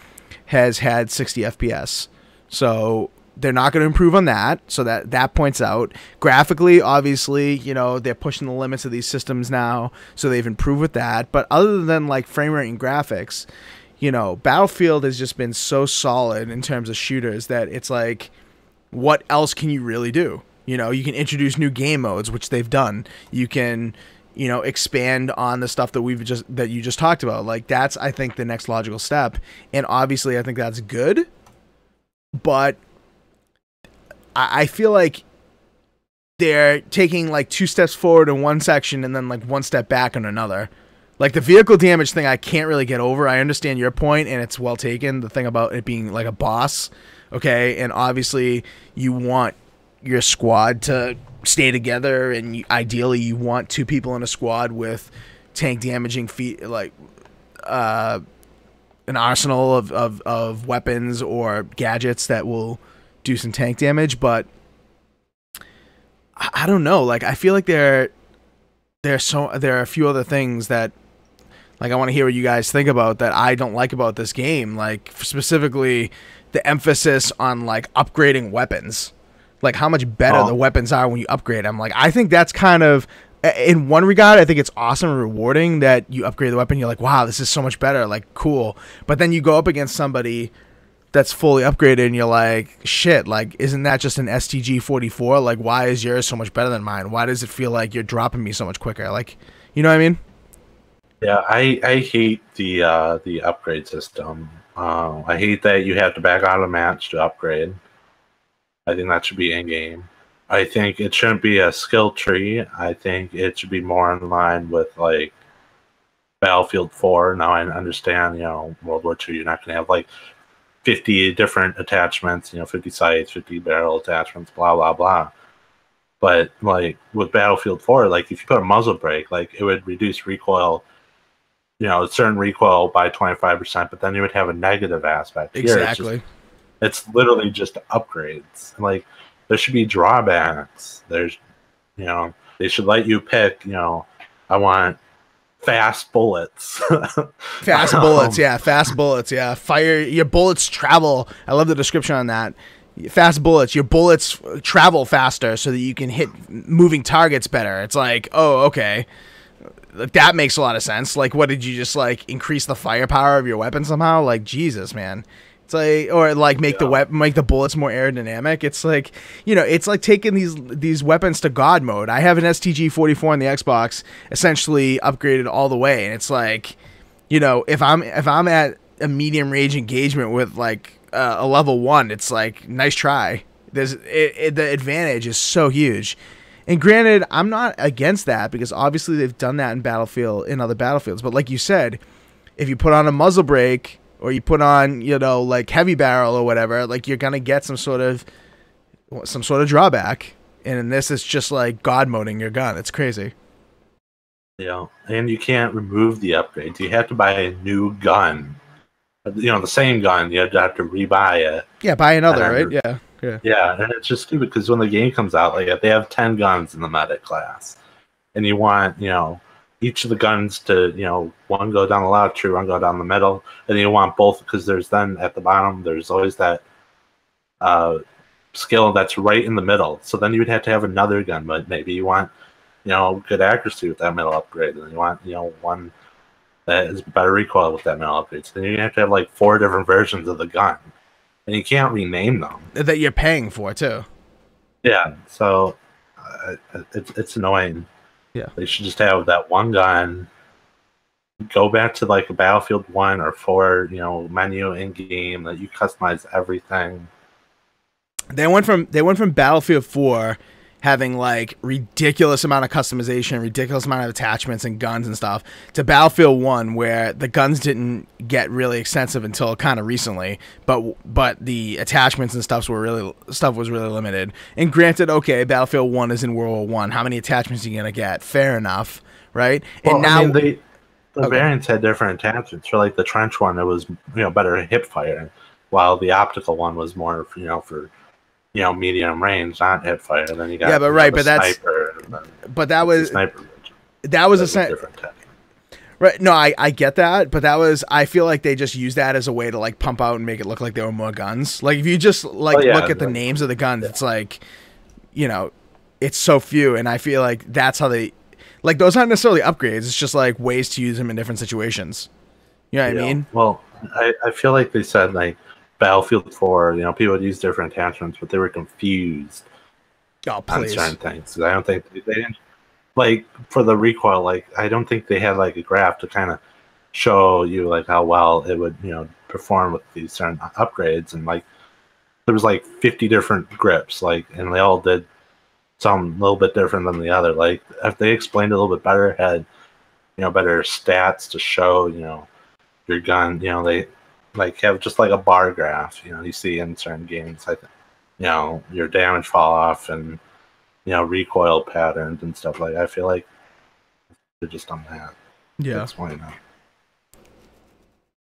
has had 60 FPS. So they're not going to improve on that. So that points out graphically, obviously, they're pushing the limits of these systems now, so they've improved with that. But other than like frame rate and graphics, Battlefield has just been so solid in terms of shooters that it's like, what else can you really do? You can introduce new game modes, which they've done. You can, expand on the stuff that you just talked about. Like that's, I think, the next logical step. And obviously I think that's good, but I feel like they're taking like 2 steps forward in one section and then like 1 step back in another. Like the vehicle damage thing, I can't really get over. I understand your point, and it's well taken. The thing about it being like a boss, okay, and obviously you want your squad to stay together, and ideally you want 2 people in a squad with tank damaging feet, like an arsenal of weapons or gadgets that will do some tank damage. But I don't know. Like I feel like there are a few other things that, like, I want to hear what you guys think about that I don't like about this game. Like, specifically, the emphasis on, like, upgrading weapons. Like, how much better the weapons are when you upgrade them. Like, I think that's kind of, in one regard, I think it's awesome and rewarding that you upgrade the weapon. You're like, wow, this is so much better. Like, cool. But then you go up against somebody that's fully upgraded, and you're like, shit, like, isn't that just an STG-44? Like, why is yours so much better than mine? Why does it feel like you're dropping me so much quicker? Like, you know what I mean? Yeah, I hate the upgrade system. I hate that you have to back out of a match to upgrade. I think that should be in game. I think it shouldn't be a skill tree. I think it should be more in line with like Battlefield 4. Now I understand, World War II, you're not going to have like 50 different attachments, 50 sights, 50 barrel attachments, blah blah blah. But like with Battlefield 4, like if you put a muzzle brake, like it would reduce recoil. A certain recoil by 25%, but then you would have a negative aspect. Exactly. Here, it's literally just upgrades. Like there should be drawbacks. There's, they should let you pick. I want fast bullets. Fast bullets, yeah. Fast bullets, yeah. Fire your bullets travel. I love the description on that. Fast bullets. Your bullets travel faster so that you can hit moving targets better. It's like, oh, okay. That makes a lot of sense. Like, what did you just like increase the firepower of your weapon somehow? Like, Jesus, man. It's like, or like make the bullets more aerodynamic. It's like, it's like taking these weapons to God mode. I have an STG-44 on the Xbox, essentially upgraded all the way, and it's like, if I'm at a medium range engagement with like a level 1, it's like, nice try. The advantage is so huge. And granted, I'm not against that, because obviously they've done that in other Battlefields. But like you said, if you put on a muzzle brake, or you put on, like heavy barrel or whatever, like you're gonna get some sort of drawback. And in this, it's just like God moding your gun. It's crazy. Yeah, and you can't remove the upgrades. You have to buy a new gun. The same gun. You have to rebuy it. Yeah, buy another, right? Yeah. Yeah, and it's just stupid because when the game comes out, like they have 10 guns in the medic class, and you want each of the guns to one go down the left tree, one go down the middle, and you want both, because there's then at the bottom there's always that skill that's right in the middle. So then you would have to have another gun, but maybe you want, good accuracy with that middle upgrade, and you want, one that is better recoil with that middle upgrade. So then you have to have like 4 different versions of the gun, and you can't rename them. That you're paying for too. Yeah, so it's annoying. Yeah, they should just have that one gun. Go back to like a Battlefield 1 or 4, menu in game that you customize everything. They went from Battlefield 4 having like ridiculous amount of customization, ridiculous amount of attachments and guns and stuff, to Battlefield 1 where the guns didn't get really extensive until kind of recently, but the attachments and stuff was really limited. And granted, okay, Battlefield 1 is in World War 1. How many attachments are you going to get? Fair enough, right? Well, and now the variants had different attachments. For like the trench one, it was better hip fire, while the optical one was more for medium range, not hip fire. And then you got that was a different tech. Right? No, I get that, but I feel like they just used that as a way to like pump out and make it look like there were more guns. Like if you just look at the names of the guns, it's like, it's so few, and I feel like that's how they. Like, those aren't necessarily upgrades. It's just, like, ways to use them in different situations. You know what I mean? Well, I feel like they said, like, Battlefield 4, people would use different attachments, but they were confused on certain things. I don't think they didn't, like, for the recoil, like, I don't think they had, like, a graph to kind of show you, like, how well it would, perform with these certain upgrades. And, like, there was, like, 50 different grips, like, and they all did some a little bit different than the other. Like if they explained it a little bit better, had better stats to show your gun, they like have just like a bar graph you see in certain games, like your damage fall off and recoil patterns and stuff. Like I feel like they're just on that. Yeah, that's why not.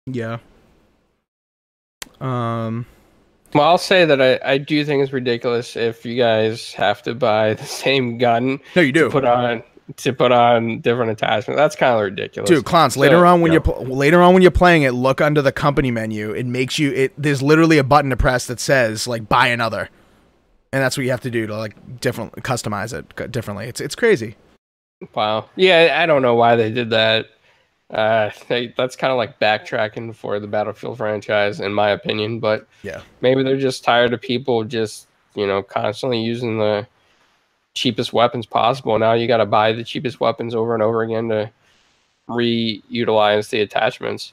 Yeah. Well, I'll say that I do think it's ridiculous if you guys have to buy the same gun. No, you do. To put on different attachments. That's kind of ridiculous. Dude, Clowns, later on when you're playing it, look under the company menu. It makes you there's literally a button to press that says like buy another. And that's what you have to do to like customize it differently. It's crazy. Wow. Yeah, I don't know why they did that. That's kind of like backtracking for the Battlefield franchise, in my opinion. But yeah, maybe they're just tired of people just constantly using the cheapest weapons possible. Now you got to buy the cheapest weapons over and over again to reutilize the attachments.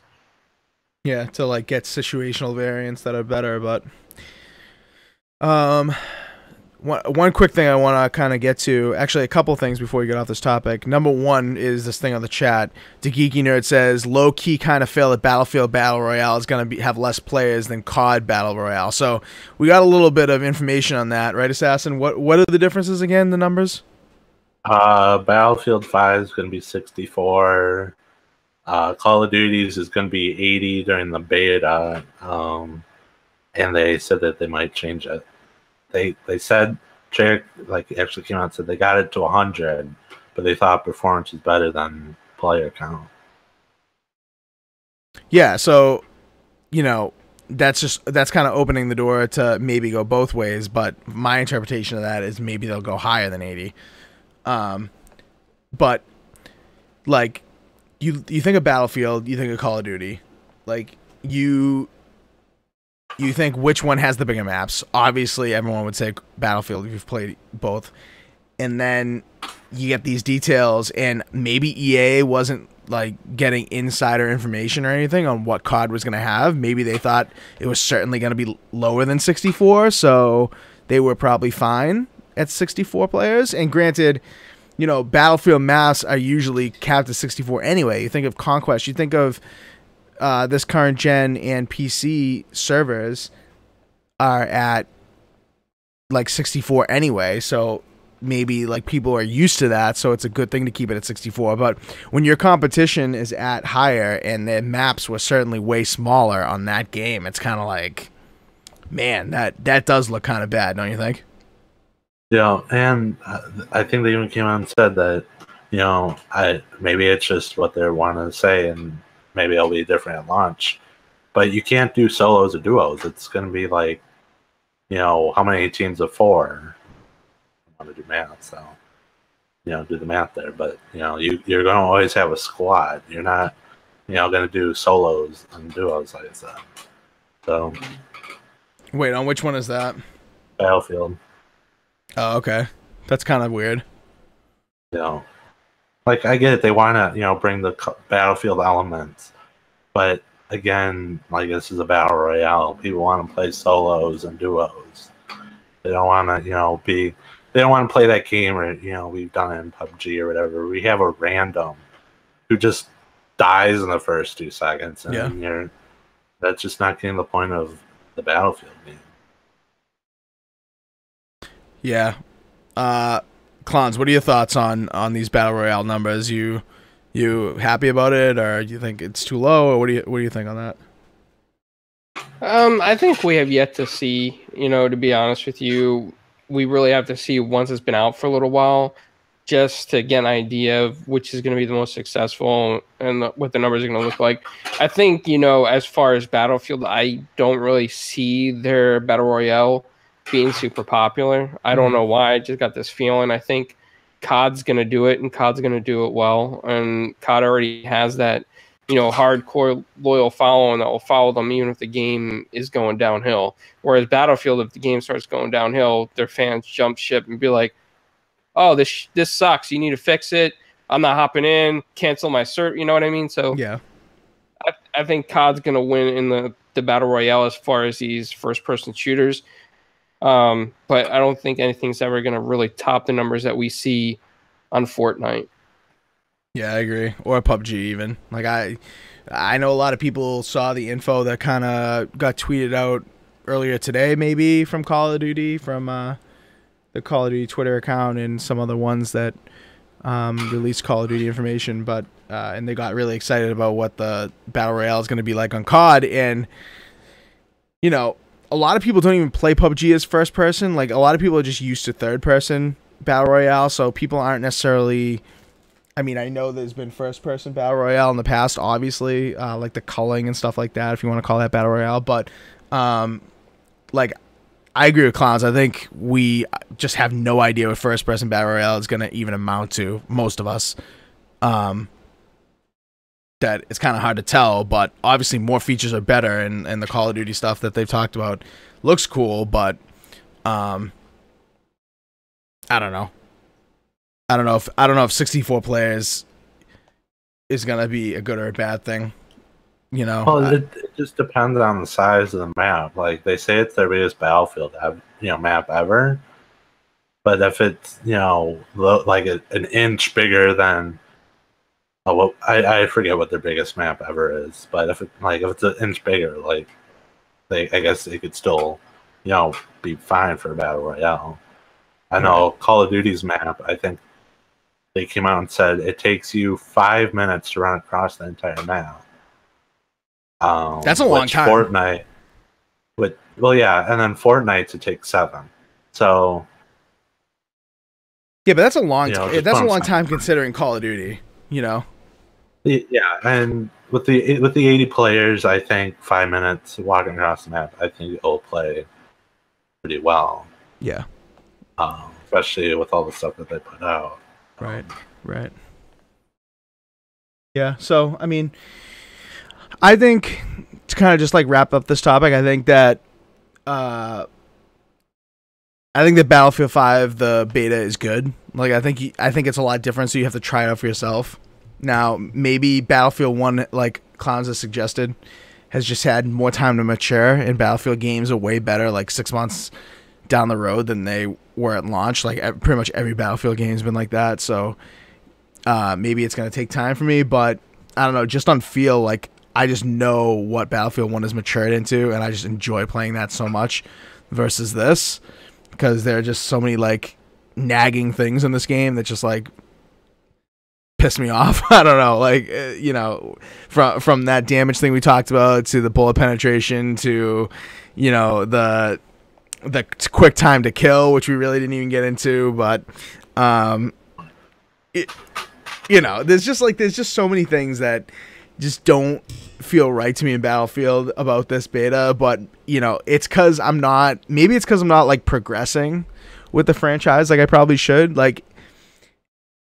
Yeah, to like get situational variants that are better. But one quick thing I want to kind of get to, actually a couple things before we get off this topic. Number one is this thing on the chat. The Geeky Nerd says, low-key kind of feel that Battlefield Battle Royale is going to have less players than COD Battle Royale. So we got a little bit of information on that, right, Assassin? What are the differences again, the numbers? Battlefield 5 is going to be 64. Call of Duty's is going to be 80 during the beta. And they said that they might change it. They said Jake actually came out and said they got it to 100, but they thought performance was better than player count. Yeah, so that's kind of opening the door to maybe go both ways, but my interpretation of that is maybe they'll go higher than 80. But like you think of Battlefield, you think of Call of Duty, like you think which one has the bigger maps? Obviously, everyone would say Battlefield if you've played both. And then you get these details, and maybe EA wasn't like getting insider information or anything on what COD was going to have. Maybe they thought it was certainly going to be lower than 64, so they were probably fine at 64 players. And granted, Battlefield maps are usually capped at 64 anyway. You think of Conquest, you think of this current gen and PC servers are at like 64 anyway, so maybe like people are used to that, so it's a good thing to keep it at 64. But when your competition is at higher and the maps were certainly way smaller on that game, it's kind of like, man, that does look kind of bad, don't you think? Yeah, and I think they even came out and said that maybe it's just what they want to say, and maybe it'll be different at launch. But you can't do solos or duos. It's going to be like how many teams of 4? I want to do math, so do the math there. But you're going to always have a squad. You're not going to do solos and duos like I said. So wait, on which one is that? Battlefield. Oh, okay, that's kind of weird. Like I get it. They want to bring the Battlefield elements, but again, like this is a battle royale. People want to play solos and duos. They don't want to They don't want to play that game where we've done it in PUBG or whatever. We have a random who just dies in the first 2 seconds, and that's just not getting the point of the Battlefield game. Yeah. Clowns, what are your thoughts on these battle royale numbers? You happy about it, or do you think it's too low, or what do you think on that? I think we have yet to see. To be honest with you, we really have to see once it's been out for a little while, just to get an idea of which is going to be the most successful and what the numbers are going to look like. I think as far as Battlefield, I don't really see their battle royale being super popular. I don't know why. I just got this feeling. I think COD's going to do it, and COD's going to do it well. And COD already has that, hardcore loyal following that will follow them even if the game is going downhill. Whereas Battlefield, if the game starts going downhill, their fans jump ship and be like, "Oh, this sucks. You need to fix it. I'm not hopping in. Cancel my cert." You know what I mean? So yeah, I think COD's going to win in the battle royale as far as these first-person shooters. But I don't think anything's ever going to really top the numbers that we see on Fortnite. Yeah, I agree. Or PUBG even. Like I know a lot of people saw the info that kind of got tweeted out earlier today, maybe from Call of Duty, from the Call of Duty Twitter account, and some other ones that released Call of Duty information. But and they got really excited about what the battle royale is going to be like on COD, and a lot of people don't even play PUBG as first person. Like, a lot of people are just used to third person battle royale, so people aren't necessarily. I mean, I know there's been first person battle royale in the past, obviously, like the culling and stuff like that, if you want to call that battle royale. But like, I agree with Clowns. I think we just have no idea what first person battle royale is going to even amount to, most of us. That it's kind of hard to tell, but obviously more features are better, and the Call of Duty stuff that they've talked about looks cool, but I don't know. I don't know if 64 players is gonna be a good or a bad thing. Well, it just depends on the size of the map. Like they say, it's their biggest Battlefield map ever, but if it's like an inch bigger than I forget what their biggest map ever is, but if it's an inch bigger, like I guess it could still be fine for a battle royale. I know Call of Duty's map, I think they came out and said it takes you 5 minutes to run across the entire map. That's a long time. Fortnite, and then Fortnite to take 7. So yeah, but that's a long time. That's a long time considering Call of Duty. Yeah, and with the 80 players, I think 5 minutes walking across the map, I think it'll play pretty well. Yeah. Especially with all the stuff that they put out. Right. Yeah, so, I mean, I think to kind of just like wrap up this topic, I think that Battlefield 5, the beta is good. Like, I think it's a lot different, so you have to try it out for yourself. Now, maybe Battlefield 1, like Clowns has suggested, has just had more time to mature, and Battlefield games are way better, like 6 months down the road than they were at launch. Like, pretty much every Battlefield game has been like that, so maybe it's going to take time for me, but I don't know, just on feel, like, I just know what Battlefield 1 has matured into, and I just enjoy playing that so much versus this, because there are just so many, like, nagging things in this game that just, like, piss me off. I don't know, like, from that damage thing we talked about to the bullet penetration to, the quick time to kill, which we really didn't even get into, but there's just so many things that don't feel right to me in Battlefield about this beta. But it's because I'm not. Maybe it's because I'm not like progressing with the franchise like I probably should. Like,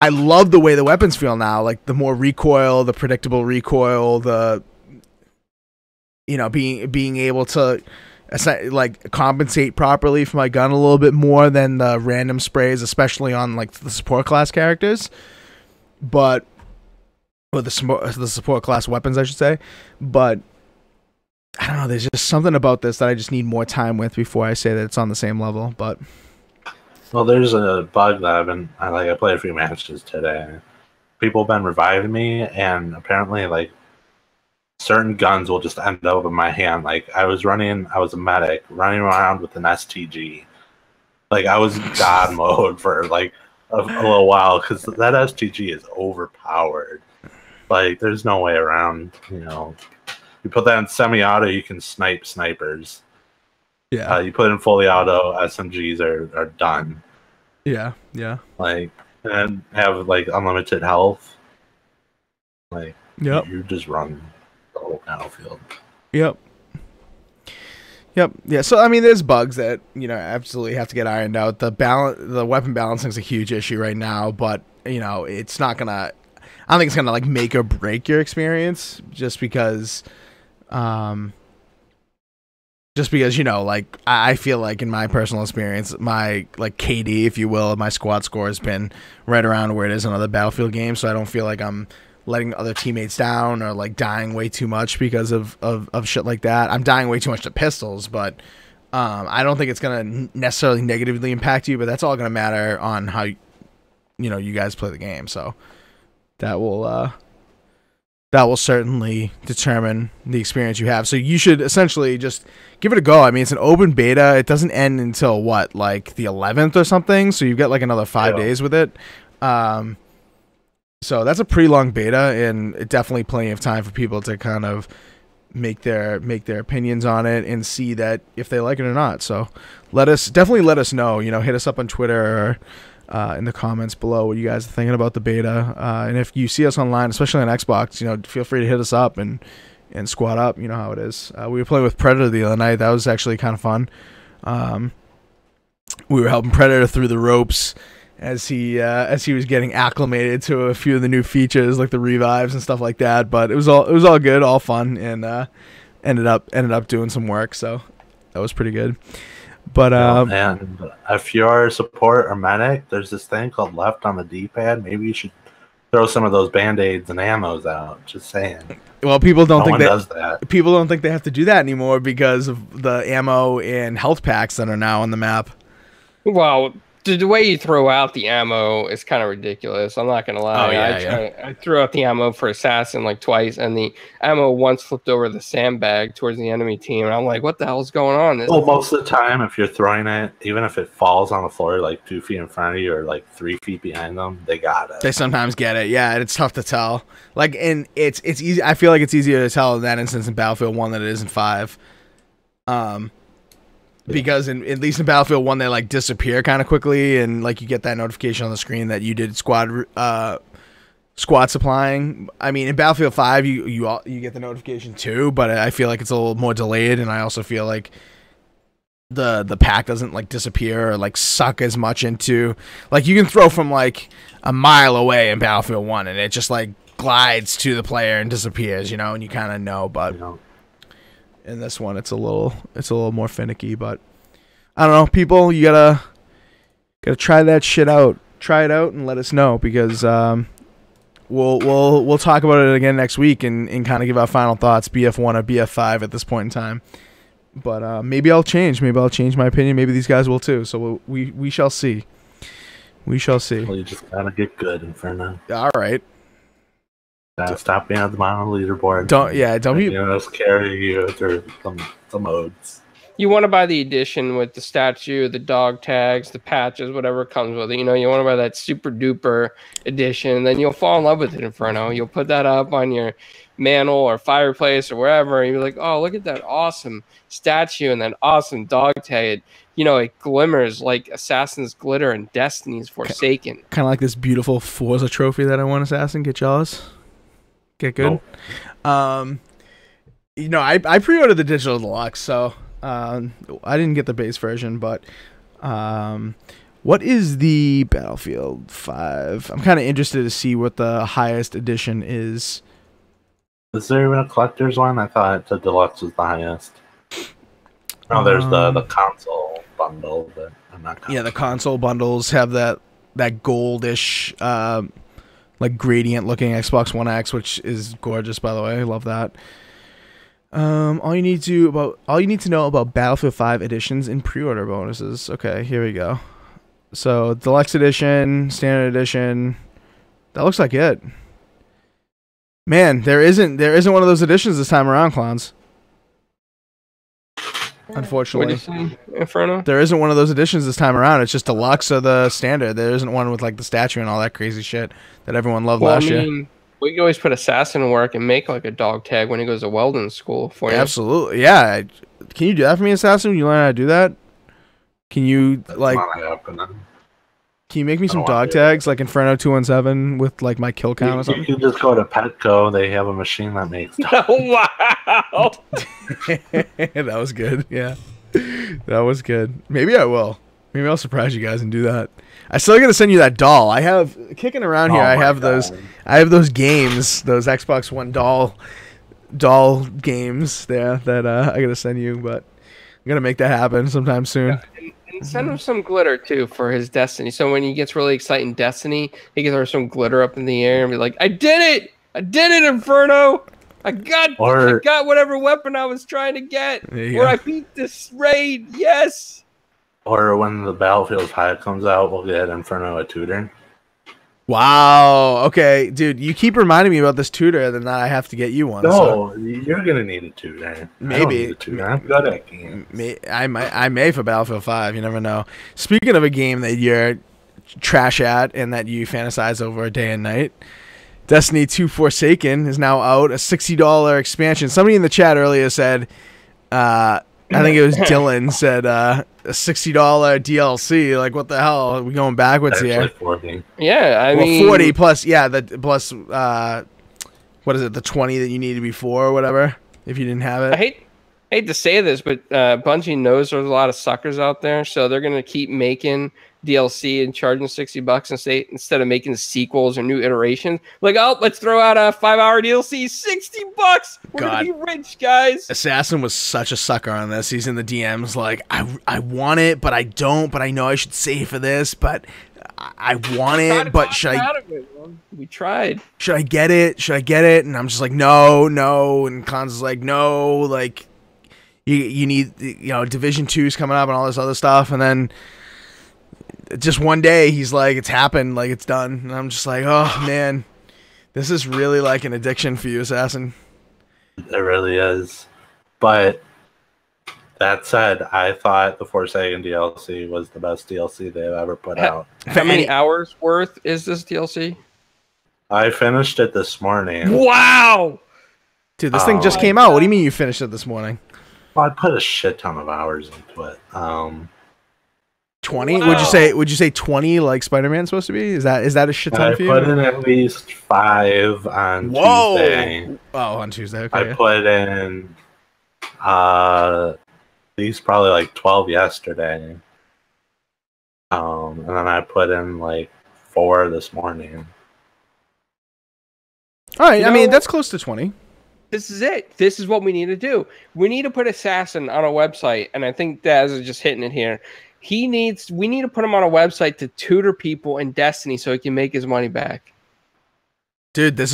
I love the way the weapons feel now. Like the more recoil, the predictable recoil, the being able to like compensate properly for my gun a little bit more than the random sprays, especially on like the support class characters. But the support class weapons, I should say. But I don't know. There's just something about this that I just need more time with before I say that it's on the same level. But well, there's a bug that I played a few matches today. People have been reviving me, and apparently, like, certain guns will just end up in my hand. Like, I was a medic, running around with an STG. Like, I was God mode for, like, a little while, because that STG is overpowered. Like, there's no way around, You put that in semi-auto, you can snipe snipers. yeah, you put in fully auto, SMGs are done. yeah. Like, and have, like, unlimited health. Like, Yep. you just run the whole battlefield. Yep. Yeah. So I mean, there's bugs that absolutely have to get ironed out. The weapon balancing is a huge issue right now, but it's not gonna. I don't think it's gonna like make or break your experience just because. Like I feel like in my personal experience, my like KD, if you will, my squad score has been right around where it is in other Battlefield games, so I don't feel like I'm letting other teammates down or like dying way too much because of shit like that. I'm dying way too much to pistols, but I don't think it's gonna necessarily negatively impact you, but that's all gonna matter on how you guys play the game. So that will certainly determine the experience you have. So you should essentially just give it a go. I mean, it's an open beta. It doesn't end until what, like the 11th or something. So you've got like another 5 days with it. So that's a pretty long beta, and definitely plenty of time for people to kind of make their opinions on it and see that if they like it or not. So definitely let us know. Hit us up on Twitter or in the comments below what you guys are thinking about the beta. And if you see us online, especially on Xbox, feel free to hit us up and squad up. You know how it is. We were playing with Predator the other night. That was actually kind of fun. We were helping Predator through the ropes as he was getting acclimated to a few of the new features like the revives and stuff like that. But it was all good, all fun, and ended up doing some work. So that was pretty good. But and if you're a support or medic, there's this thing called left on the D-pad. Maybe you should throw some of those band-aids and ammos out. Just saying. Well, people don't think does that. People don't think they have to do that anymore because of the ammo and health packs that are now on the map. Well, the way you throw out the ammo is kind of ridiculous. I'm not gonna lie. Oh, yeah, I threw out the ammo for Assassin like twice, and the ammo once flipped over the sandbag towards the enemy team, and I'm like, "What the hell is going on?" Well, most of the time, if you're throwing it, even if it falls on the floor like 2 feet in front of you or like 3 feet behind them, they got it. They sometimes get it. Yeah, and it's tough to tell. Like, and it's easy. I feel like it's easier to tell in that instance in Battlefield 1 than it is in 5. Because at least in Battlefield 1 they like disappear kind of quickly, and like you get that notification on the screen that you did squad supplying. I mean, in Battlefield 5 you get the notification too, but I feel like it's a little more delayed, and I also feel like the pack doesn't like disappear or like suck as much into, like you can throw from like a mile away in Battlefield 1 and it just like glides to the player and disappears, and you kind of know, but in this one it's a little more finicky. But I don't know, people, you gotta try that shit out. Try it out and let us know, because we'll talk about it again next week and kind of give our final thoughts, BF1 or BF5 at this point in time. But maybe I'll change my opinion. Maybe these guys will too. So we shall see. We shall see. Well, you just gotta get good, Inferno. All right. Stop being at the bottom of the leaderboard. Don't be. Just carry you through some modes. You want to buy the edition with the statue, the dog tags, the patches, whatever comes with it. You want to buy that super duper edition. Then you'll fall in love with it, Inferno. You'll put that up on your mantle or fireplace or wherever, and you're like, oh, look at that awesome statue and that awesome dog tag. It glimmers like Assassin's glitter and Destiny's Forsaken. Kind of like this beautiful Forza trophy that I won, Assassin. Get jealous? get good? Nope. I pre-ordered the digital deluxe, so I didn't get the base version, but what is the Battlefield 5? I'm kind of interested to see what the highest edition is. Is there even a collector's one? I thought the deluxe was the highest. No, there's the console bundle, but I'm not. Yeah, the console bundles have that goldish, like gradient looking Xbox One X, which is gorgeous, by the way. I love that. All you need to know about Battlefield 5 editions and pre-order bonuses. Okay, here we go. So deluxe edition, standard edition. That looks like it. Man, there isn't one of those editions this time around, clowns. Unfortunately, What did you say, Inferno? there isn't one of those editions this time around. It's just deluxe or the standard. There isn't one with like the statue and all that crazy shit that everyone loved last year. We can always put Assassin to work and make like a dog tag when he goes to welding school for you. Absolutely, yeah. Can you do that for me, Assassin? Can you learn how to do that? Can you Can you make me some dog tags like Inferno 217 with like my kill count or something? You can just go to Petco. They have a machine that makes. Oh, wow. That was good. Yeah, that was good. Maybe I will. Maybe I'll surprise you guys and do that. I still gotta send you that doll. I have kicking around here. I have those. I have those games, those Xbox One doll games there that I gotta send you. But I'm gonna make that happen sometime soon. Yeah, and send him some glitter too for his Destiny. So when he gets really excited in Destiny, he can throw some glitter up in the air and be like, "I did it! I did it, Inferno! I got whatever weapon I was trying to get, or I beat this raid. Yes." Or when the Battlefield 5 comes out, we'll get Inferno a tutor. Wow. Okay, dude, you keep reminding me about this tutor, and then I have to get you one. No, you're gonna need a tutor. Maybe. I don't need a tutor. I'm good at games. I may for Battlefield 5. You never know. Speaking of a game that you're trash at and that you fantasize over day and night, Destiny 2 Forsaken is now out. A $60 expansion. Somebody in the chat earlier said, I think it was Dylan said, a $60 DLC. Like, what the hell? Are we going backwards here? Like 40. Yeah, I mean 40 plus. Yeah, plus. What is it? The 20 that you needed before or whatever. If you didn't have it. I hate to say this, but Bungie knows there's a lot of suckers out there, so they're gonna keep making DLC and charging $60 instead of making sequels or new iterations. Like, oh, let's throw out a 5-hour DLC, $60. We're gonna be rich, guys. Assassin was such a sucker on this. He's in the DMs like, I want it, but I don't. But I know I should save for this. But I want it, but should I? We tried. Should I get it? Should I get it? And I'm just like, no. And Cons is like, no. Like, you need, Division 2's coming up and all this other stuff, and then just one day he's like, it's happened, like it's done, and I'm just like, oh man, this is really like an addiction for you, Assassin. It really is. But that said, I thought the Forsaken DLC was the best DLC they've ever put out. How many hours worth is this DLC? I finished it this morning. Wow, dude, this thing just came out. What do you mean you finished it this morning? Well, I put a shit ton of hours into it. 20? Wow. Would you say 20 like Spider-Man's supposed to be? Is that a shit ton for you? I put in at least 5 on Tuesday. Oh, on Tuesday. Okay. I put in at least probably like 12 yesterday. And then I put in like 4 this morning. All right, I mean, that's close to 20. This is it. This is what we need to do. We need to put Assassin on a website, and I think Daz is just hitting it here. We need to put him on a website to tutor people in Destiny so he can make his money back. Dude, that's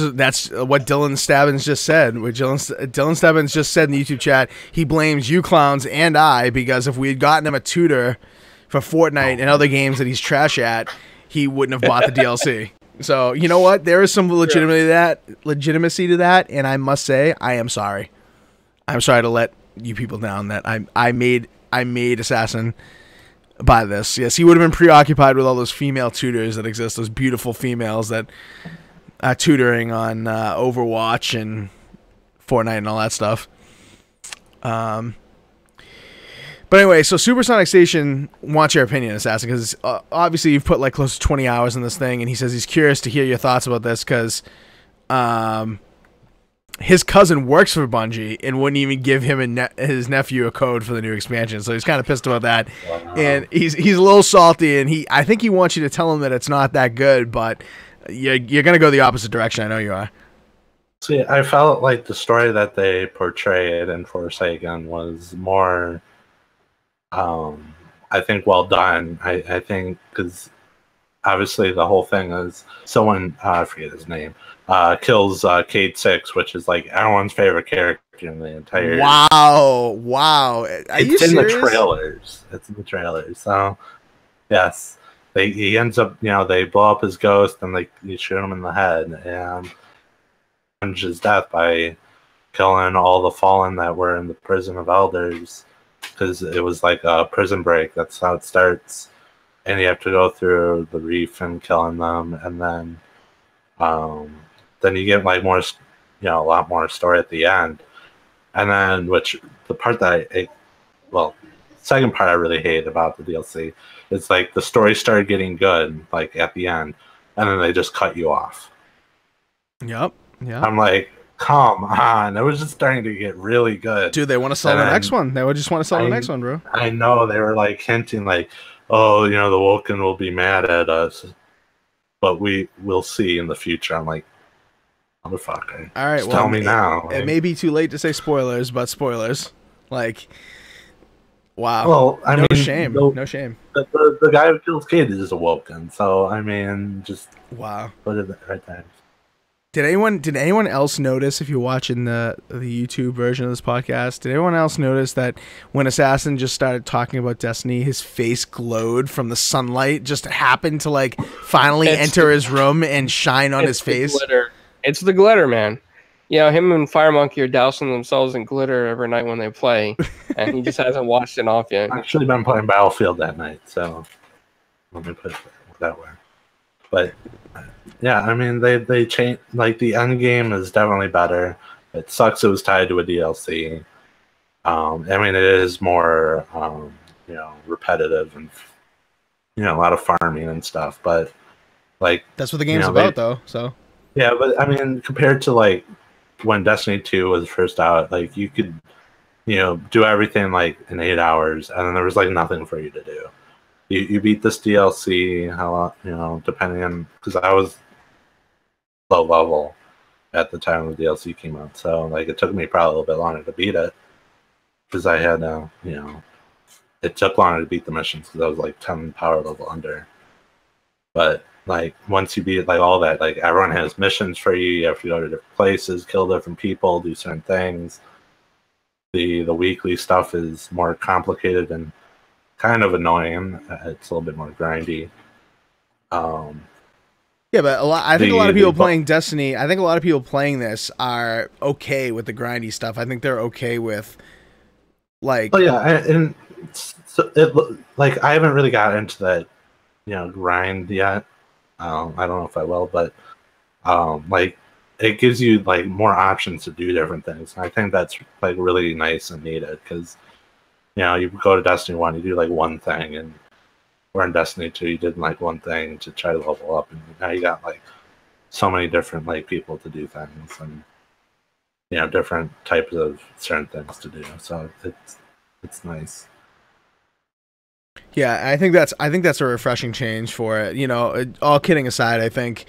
what Dylan Stabbins just said. What Dylan Stabbins just said in the YouTube chat. He blames you clowns and I because if we had gotten him a tutor for Fortnite and other games that he's trash at, he wouldn't have bought the DLC. So you know what? There is some legitimacy to that, and I must say I am sorry. I'm sorry to let you people down. That I made Assassin buy this. Yes, he would have been preoccupied with all those female tutors that exist. Those beautiful females that are tutoring on Overwatch and Fortnite and all that stuff. But anyway, so Supersonic Station wants your opinion, Assassin, because obviously you've put like close to 20 hours in this thing, and he says he's curious to hear your thoughts about this because his cousin works for Bungie and wouldn't even give him his nephew a code for the new expansion. So he's kind of pissed about that. Wow. And he's a little salty, and I think he wants you to tell him that it's not that good, but you're going to go the opposite direction. I know you are. See, I felt like the story that they portrayed in Forsaken was more, I think, well done. I think because obviously the whole thing is someone, I forget his name, kills Cade Six, which is like everyone's favorite character in the entire. Wow! It's in the trailers. It's in the trailers. So, yes, he ends up. They blow up his ghost and you shoot him in the head and avenge his death by killing all the fallen that were in the prison of elders, because it was like a prison break. That's how it starts, and you have to go through the reef and killing them, and then you get like more, a lot more story at the end, and then the part that second part I really hate about the DLC is like the story started getting good like at the end, and then they just cut you off. Yep. Yeah. I'm like, come on! It was just starting to get really good. Dude, they want to sell the next one. They would just want to sell the next one, bro. I know they were like hinting, like, oh, the Woken will be mad at us, but we'll see in the future. I'm like, motherfucker! All right, just tell me now. It may be too late to say spoilers, but spoilers. Like, wow. Well, no shame. No shame. The guy who kills Cade is Woken, so I mean, just wow. Put it right there. Did anyone else notice, if you're watching the YouTube version of this podcast, did anyone else notice that when Assassin just started talking about Destiny, his face glowed from the sunlight, just happened to like finally enter his room and shine on his face? Glitter. It's the glitter, man. Him and Fire Monkey are dousing themselves in glitter every night when they play, and he just hasn't washed it off yet. I've actually been playing Battlefield that night, so let me put it that way. But yeah, I mean, they changed, like, the end game is definitely better. It sucks it was tied to a DLC. I mean, it is more, repetitive and, a lot of farming and stuff. But, like, that's what the game's about, though. So yeah, but I mean, compared to like when Destiny 2 was first out, like you could, do everything like in 8 hours, and then there was like nothing for you to do. You beat this DLC, depending on, because I was low level at the time the DLC came out, so like it took me probably a little bit longer to beat it, because I had it took longer to beat the missions because I was like 10 power level under. But like once you beat like all that, like everyone has missions for you. You have to go to different places, kill different people, do certain things. The weekly stuff is more complicated and kind of annoying. It's a little bit more grindy. Yeah, but I think a lot of people playing Destiny, I think a lot of people playing this are okay with the grindy stuff. I think they're okay with like. Oh yeah, and so like I haven't really got into that, grind yet. I don't know if I will, but like it gives you like more options to do different things. And I think that's like really nice and needed, because you go to Destiny 1, you do like one thing, and we're in Destiny 2, you did like one thing to try to level up, and now you got like so many different like people to do things, and different types of certain things to do. So it's nice. Yeah, I think that's a refreshing change for it. All kidding aside, I think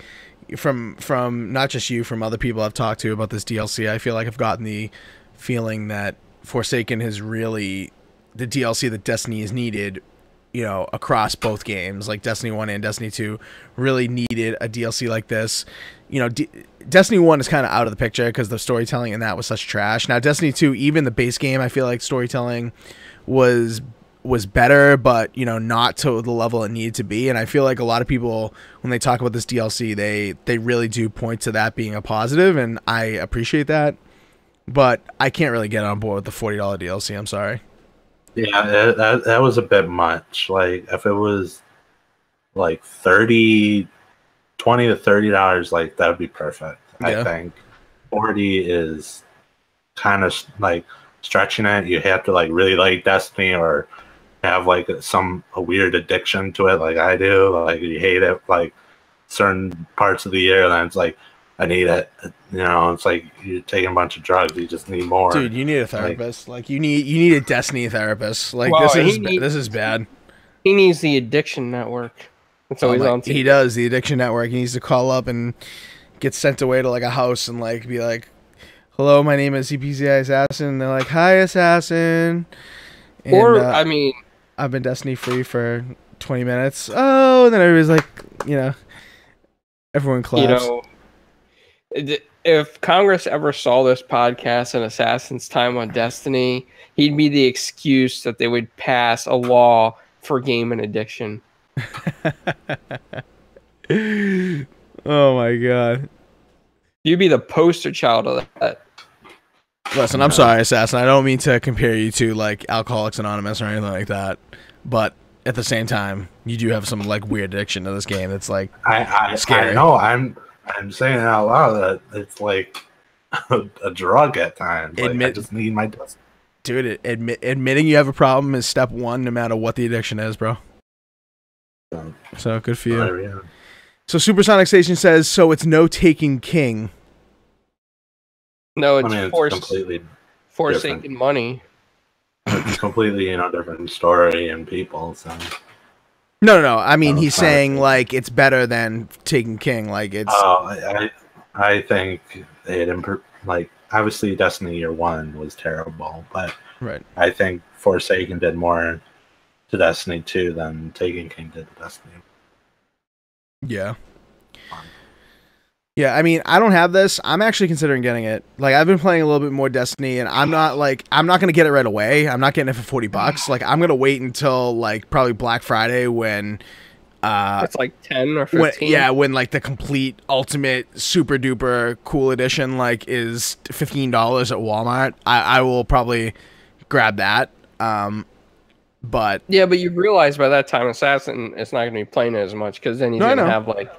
from not just you, from other people I've talked to about this DLC, I feel like I've gotten the feeling that Forsaken is really the DLC that Destiny is needed, across both games. Like Destiny 1 and Destiny 2 really needed a DLC like this. Destiny 1 is kind of out of the picture because the storytelling in that was such trash. Now Destiny 2, even the base game, I feel like storytelling was better, but not to the level it needed to be. And I feel like a lot of people, when they talk about this DLC, they really do point to that being a positive, and I appreciate that. But I can't really get on board with the $40 DLC. I'm sorry. Yeah, that was a bit much. Like if it was like $20 to $30, like that would be perfect. Yeah. I think 40 is kind of like stretching it. You have to like really like Destiny or have like a weird addiction to it, like I do. Like you hate it like certain parts of the year, and then it's like I need it. You know, it's like you're taking a bunch of drugs. You just need more. Dude, you need a therapist. Like you need a Destiny therapist. Like Well, this is bad. He needs the addiction network. That's always on TV. He does, the addiction network. He needs to call up and get sent away to like a house and like be like, "Hello, my name is CPCI Assassin." And they're like, "Hi, Assassin." And, or I mean, I've been Destiny free for 20 minutes. Oh, and then everybody's like, you know, everyone claps. you know, if Congress ever saw this podcast and Assassin's time on Destiny, he'd be the excuse that they would pass a law for gaming addiction. Oh my god. You'd be the poster child of that. Listen, I'm sorry, Assassin. I don't mean to compare you to like Alcoholics Anonymous or anything like that, but at the same time, you do have some like weird addiction to this game. That's like scary. I know. I'm saying it out loud that it's like a drug at times. Like, I just need my dust. Dude, admitting you have a problem is step one, no matter what the addiction is, bro. So good for you. Yeah. So Supersonic Station says, so it's no Taking King. No, it's, it's completely forsaken different. money. It's completely, different story and people. So No. I mean, he's saying like it's better than Taking King. Like it's. Oh, I think it like obviously Destiny Year 1 was terrible, but right. I think Forsaken did more to Destiny 2 than Taking King did to Destiny. Yeah. Yeah, I mean, I don't have this. I'm actually considering getting it. Like, I've been playing a little bit more Destiny, and I'm not going to get it right away. I'm not getting it for $40. Like, I'm going to wait until, like, probably Black Friday when... it's like 10 or 15. When, like, the complete, ultimate, super-duper cool edition, like, is $15 at Walmart. I will probably grab that. But... Yeah, but you realize by that time, Assassin is not going to be playing it as much, because then he's going to have, like...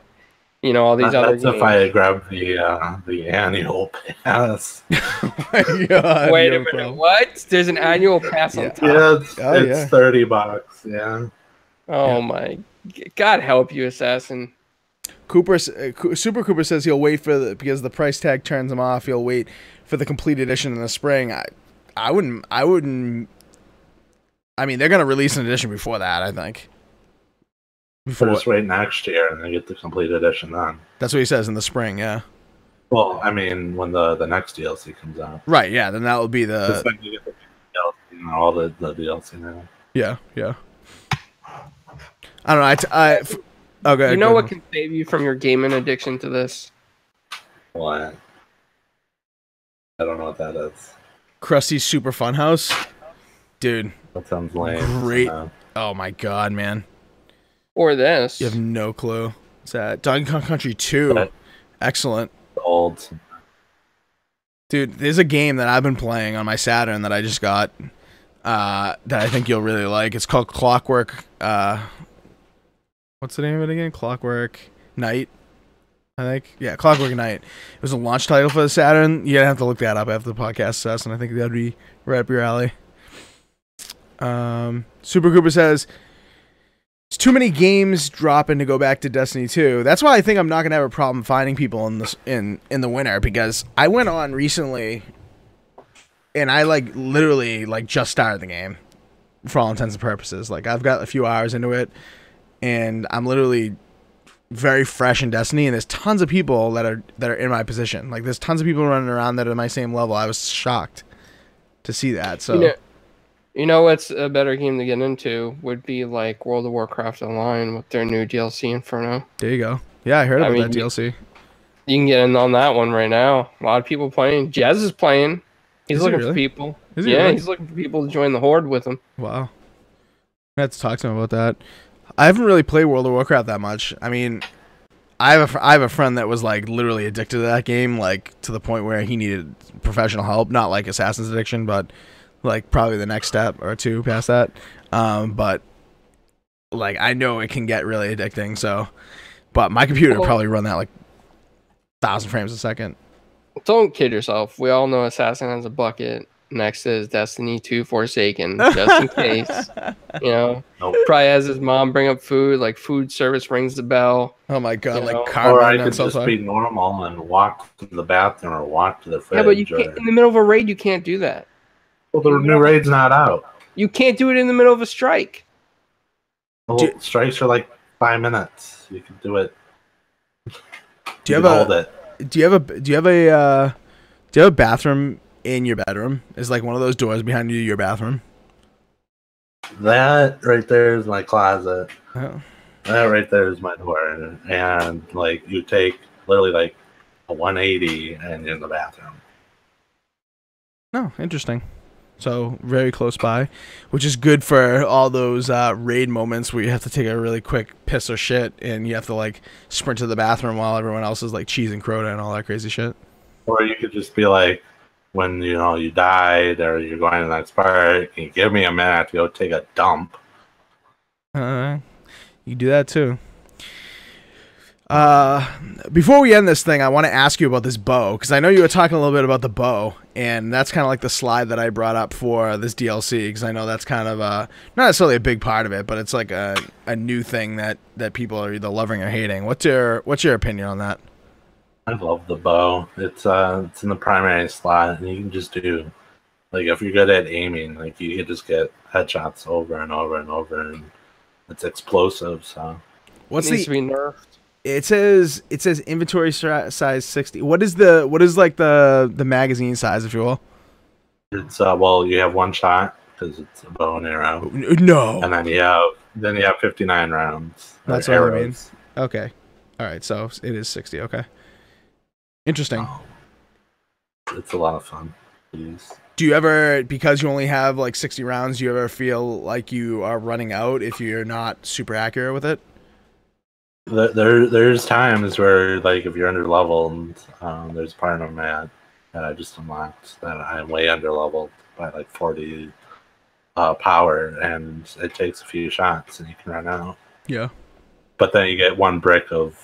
all these other games. That's if I grab the annual pass. Oh my god! Wait a minute, what? There's an annual pass on top? Yeah, it's $30. Yeah. Oh my! God help you, Assassin. Super Cooper says he'll wait because the price tag turns him off. He'll wait for the complete edition in the spring. I wouldn't. I mean, they're gonna release an edition before that, I think. Just wait next year and then get the complete edition then. That's what he says in the spring, yeah. Well, I mean, when the next DLC comes out. Right, yeah, then that will be the... Then you get the DLC, all the DLC now. Yeah. I don't know, okay. You know what can save you from your gaming addiction to this? What? I don't know what that is. Krusty's Super Funhouse? Dude. That sounds lame. Great. Oh my god, man. Or this. You have no clue. What's that? Donkey Kong Country 2. Excellent. Old. Dude, there's a game that I've been playing on my Saturn that I just got that I think you'll really like. It's called Clockwork. What's the name of it again? Clockwork Knight, I think. Yeah, Clockwork Knight. It was a launch title for the Saturn. You're going to have to look that up after the podcast, Sess, and I think that'd be right up your alley. Super Cooper says... It's too many games dropping to go back to Destiny 2. That's why I think I'm not gonna have a problem finding people in this in the winter, because I went on recently and I literally just started the game for all intents and purposes. Like, I've got a few hours into it and I'm literally very fresh in Destiny, and there's tons of people that are in my position. Like, there's tons of people running around that are my same level. I was shocked to see that. So you know what's a better game to get into would be like World of Warcraft Online with their new DLC Inferno. There you go. Yeah, I heard about that DLC. You can get in on that one right now. A lot of people playing. Jez is playing. He's looking for people. He's looking for people to join the horde with him. Wow. I have to talk to him about that. I haven't really played World of Warcraft that much. I mean, I have a friend that was literally addicted to that game, to the point where he needed professional help. Not like Assassin's addiction, but probably the next step or two past that. But I know it can get really addicting. So, but my computer would probably run that 1,000 frames a second. Don't kid yourself. We all know Assassin has a bucket. next is Destiny 2 Forsaken, just in case. You know, Nope. probably has his mom bring up food, like food service rings the bell. Oh my god, You like know? Cartman. Or I on could South just Park. be normal and walk to the bathroom or walk to the fridge. Yeah, but you can't in the middle of a raid. You can't do that. Well, the new raid's not out. You can't do it in the middle of a strike. Well, strikes are like 5 minutes. You can do it. Do you have hold it? Do you have a bathroom in your bedroom? Is like one of those doors behind you your bathroom? That right there is my closet. Oh. That right there is my door. And like you take literally like a 180 and you're in the bathroom. Oh, interesting. So very close by, which is good for all those raid moments where you have to take a really quick piss or shit, and you have to like sprint to the bathroom while everyone else is like cheesing Crota and all that crazy shit. Or you could just be like, when you died or you're going to the next part, can you give me a minute to go take a dump? You do that too. Before we end this thing, I want to ask you about this bow, because I know you were talking a little bit about the bow, and that's kind of like the slide that I brought up for this DLC, because I know that's kind of not necessarily a big part of it, but it's like a new thing that people are either loving or hating. What's your opinion on that? I love the bow. It's in the primary slot, and you can just do, like, if you're good at aiming, like you can just get headshots over and over and over, and it's explosive. So What's needs to be nerfed? It says inventory size 60. What is like the magazine size, if you will? It's well, you have one shot because it's a bow and arrow. No. And then you have 59 rounds. That's what I mean. Okay. All right. So it is 60. Okay. Interesting. Oh. It's a lot of fun to use. Do you ever, because you only have like 60 rounds, do you ever feel like you are running out if you're not super accurate with it? There's times where, like, if you're under leveled, there's a part of my map that I just unlocked that I'm way under leveled by like 40 power, and it takes a few shots and you can run out. Yeah. But then you get one brick of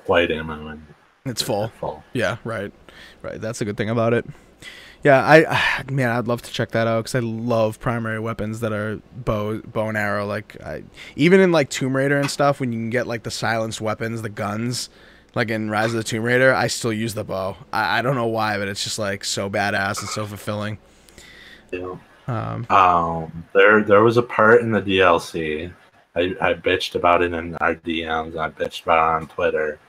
white ammo and it's full. Yeah, right. That's a good thing about it. Yeah, I'd love to check that out, because I love primary weapons that are bow and arrow. Like, even in like Tomb Raider and stuff, when you can get like the silenced weapons, the guns, like in Rise of the Tomb Raider, I still use the bow. I don't know why, but it's just like so badass and so fulfilling. Yeah. There was a part in the DLC. I bitched about it in our DMs. I bitched about it on Twitter.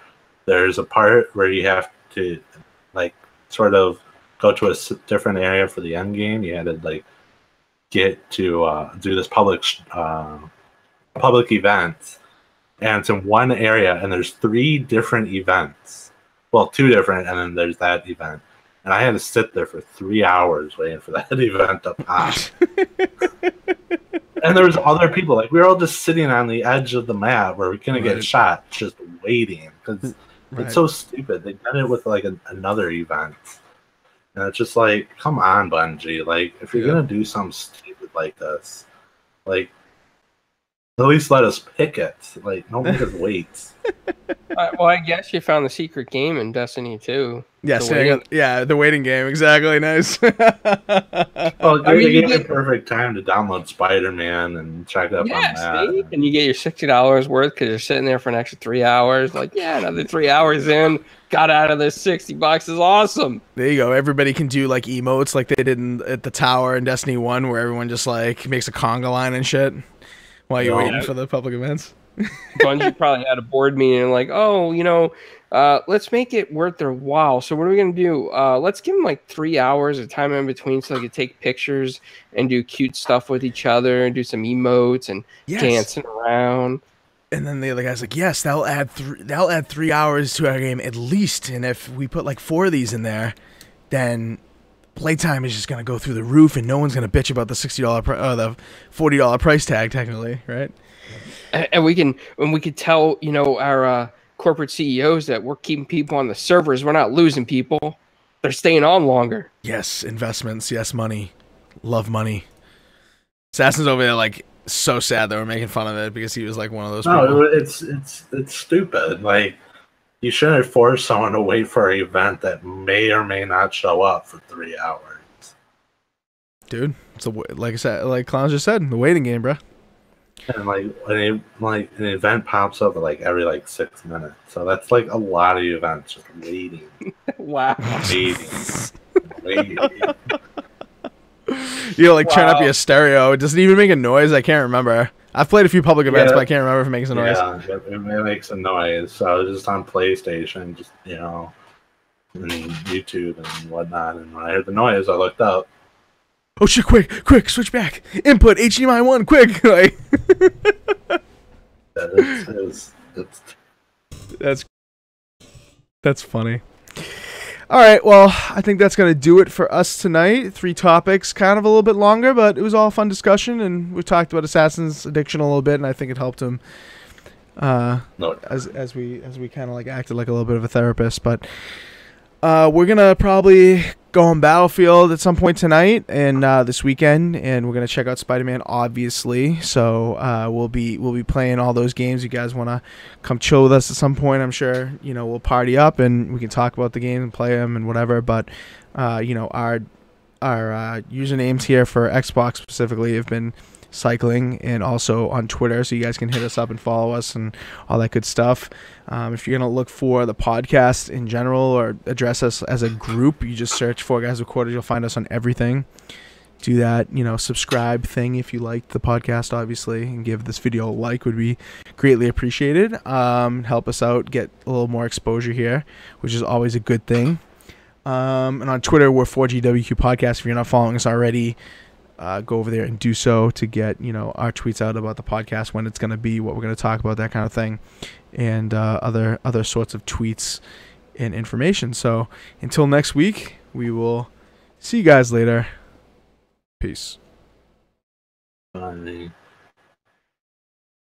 There's a part where you have to, like, sort of go to a different area for the end game. You had to like get to do this public event, and it's in one area, and there's 3 different events. Well, 2 different, and then there's that event. And I had to sit there for 3 hours waiting for that event to pop. And there was other people, like, we were all just sitting on the edge of the map where we couldn't get shot, just waiting, because it's so stupid. They did it with like another event. And it's just like, come on, Bungie. Like, if you're going to do something stupid like this, like, at least let us pick it. Like, don't make us wait. Well, I guess you found the secret game in Destiny 2. Yes, the waiting game. Exactly. Nice. Well, they gave me perfect time to download Spider-Man and check up on that. See? And you get your $60 worth because you're sitting there for an extra 3 hours. Like, yeah, another 3 hours in. Got out of this $60 is awesome. There you go. Everybody can do like emotes like they did at the tower in Destiny 1, where everyone just like makes a conga line and shit while you're waiting for the public events. Bungie probably had a board meeting like, let's make it worth their while. So what are we going to do? Let's give them like 3 hours of time in between so they can take pictures and do cute stuff with each other and do some emotes and dancing around. And then the other guy's like, yes, that'll add 3 hours to our game at least. And if we put like 4 of these in there, then playtime is just going to go through the roof, and no one's going to bitch about the $60 or the $40 price tag, technically, right? And we could tell, our corporate CEOs that we're keeping people on the servers. We're not losing people. They're staying on longer. Yes, investments. Yes, money. Love money. Assassin's over there like so sad that we're making fun of it because he was like one of those people. No, it's stupid. Like, you shouldn't force someone to wait for an event that may or may not show up for 3 hours. dude. It's like I said, like Clowns just said, the waiting game, bro. And like an event pops up like every like 6 minutes, so that's like a lot of events just waiting. Wow. Waiting. You like turn up your stereo. It doesn't even make a noise. I can't remember. I've played a few public events, but I can't remember if it makes a noise. Yeah, it makes a noise. So I was just on PlayStation, just and YouTube and whatnot. And when I heard the noise, I looked up. Oh shit! Quick, switch back. Input HDMI 1, quick. Like that's funny. All right, well, I think that's going to do it for us tonight. 3 topics, kind of a little bit longer, but it was all fun discussion, and we talked about Assassin's Addiction a little bit, and I think it helped him as we kind of like acted like a little bit of a therapist. But we're going to probably go on Battlefield at some point tonight and this weekend, and we're going to check out Spider-Man, obviously. So we'll be playing all those games. You guys want to come chill with us at some point, I'm sure, we'll party up and we can talk about the game and play them and whatever. But our usernames here for Xbox specifically have been cycling, and also on Twitter, so you guys can hit us up and follow us and all that good stuff. If you're gonna look for the podcast in general or address us as a group, you just search 4GwQPodcast. You'll find us on everything. Do that, subscribe thing if you liked the podcast, obviously, and give this video a like would be greatly appreciated. Help us out, get a little more exposure here, which is always a good thing. And on Twitter, we're 4GwQPodcast. If you're not following us already, go over there and do so to get our tweets out about the podcast, when it's going to be, what we're going to talk about, that kind of thing, and other sorts of tweets and information. So until next week, we will see you guys later. Peace. Bye.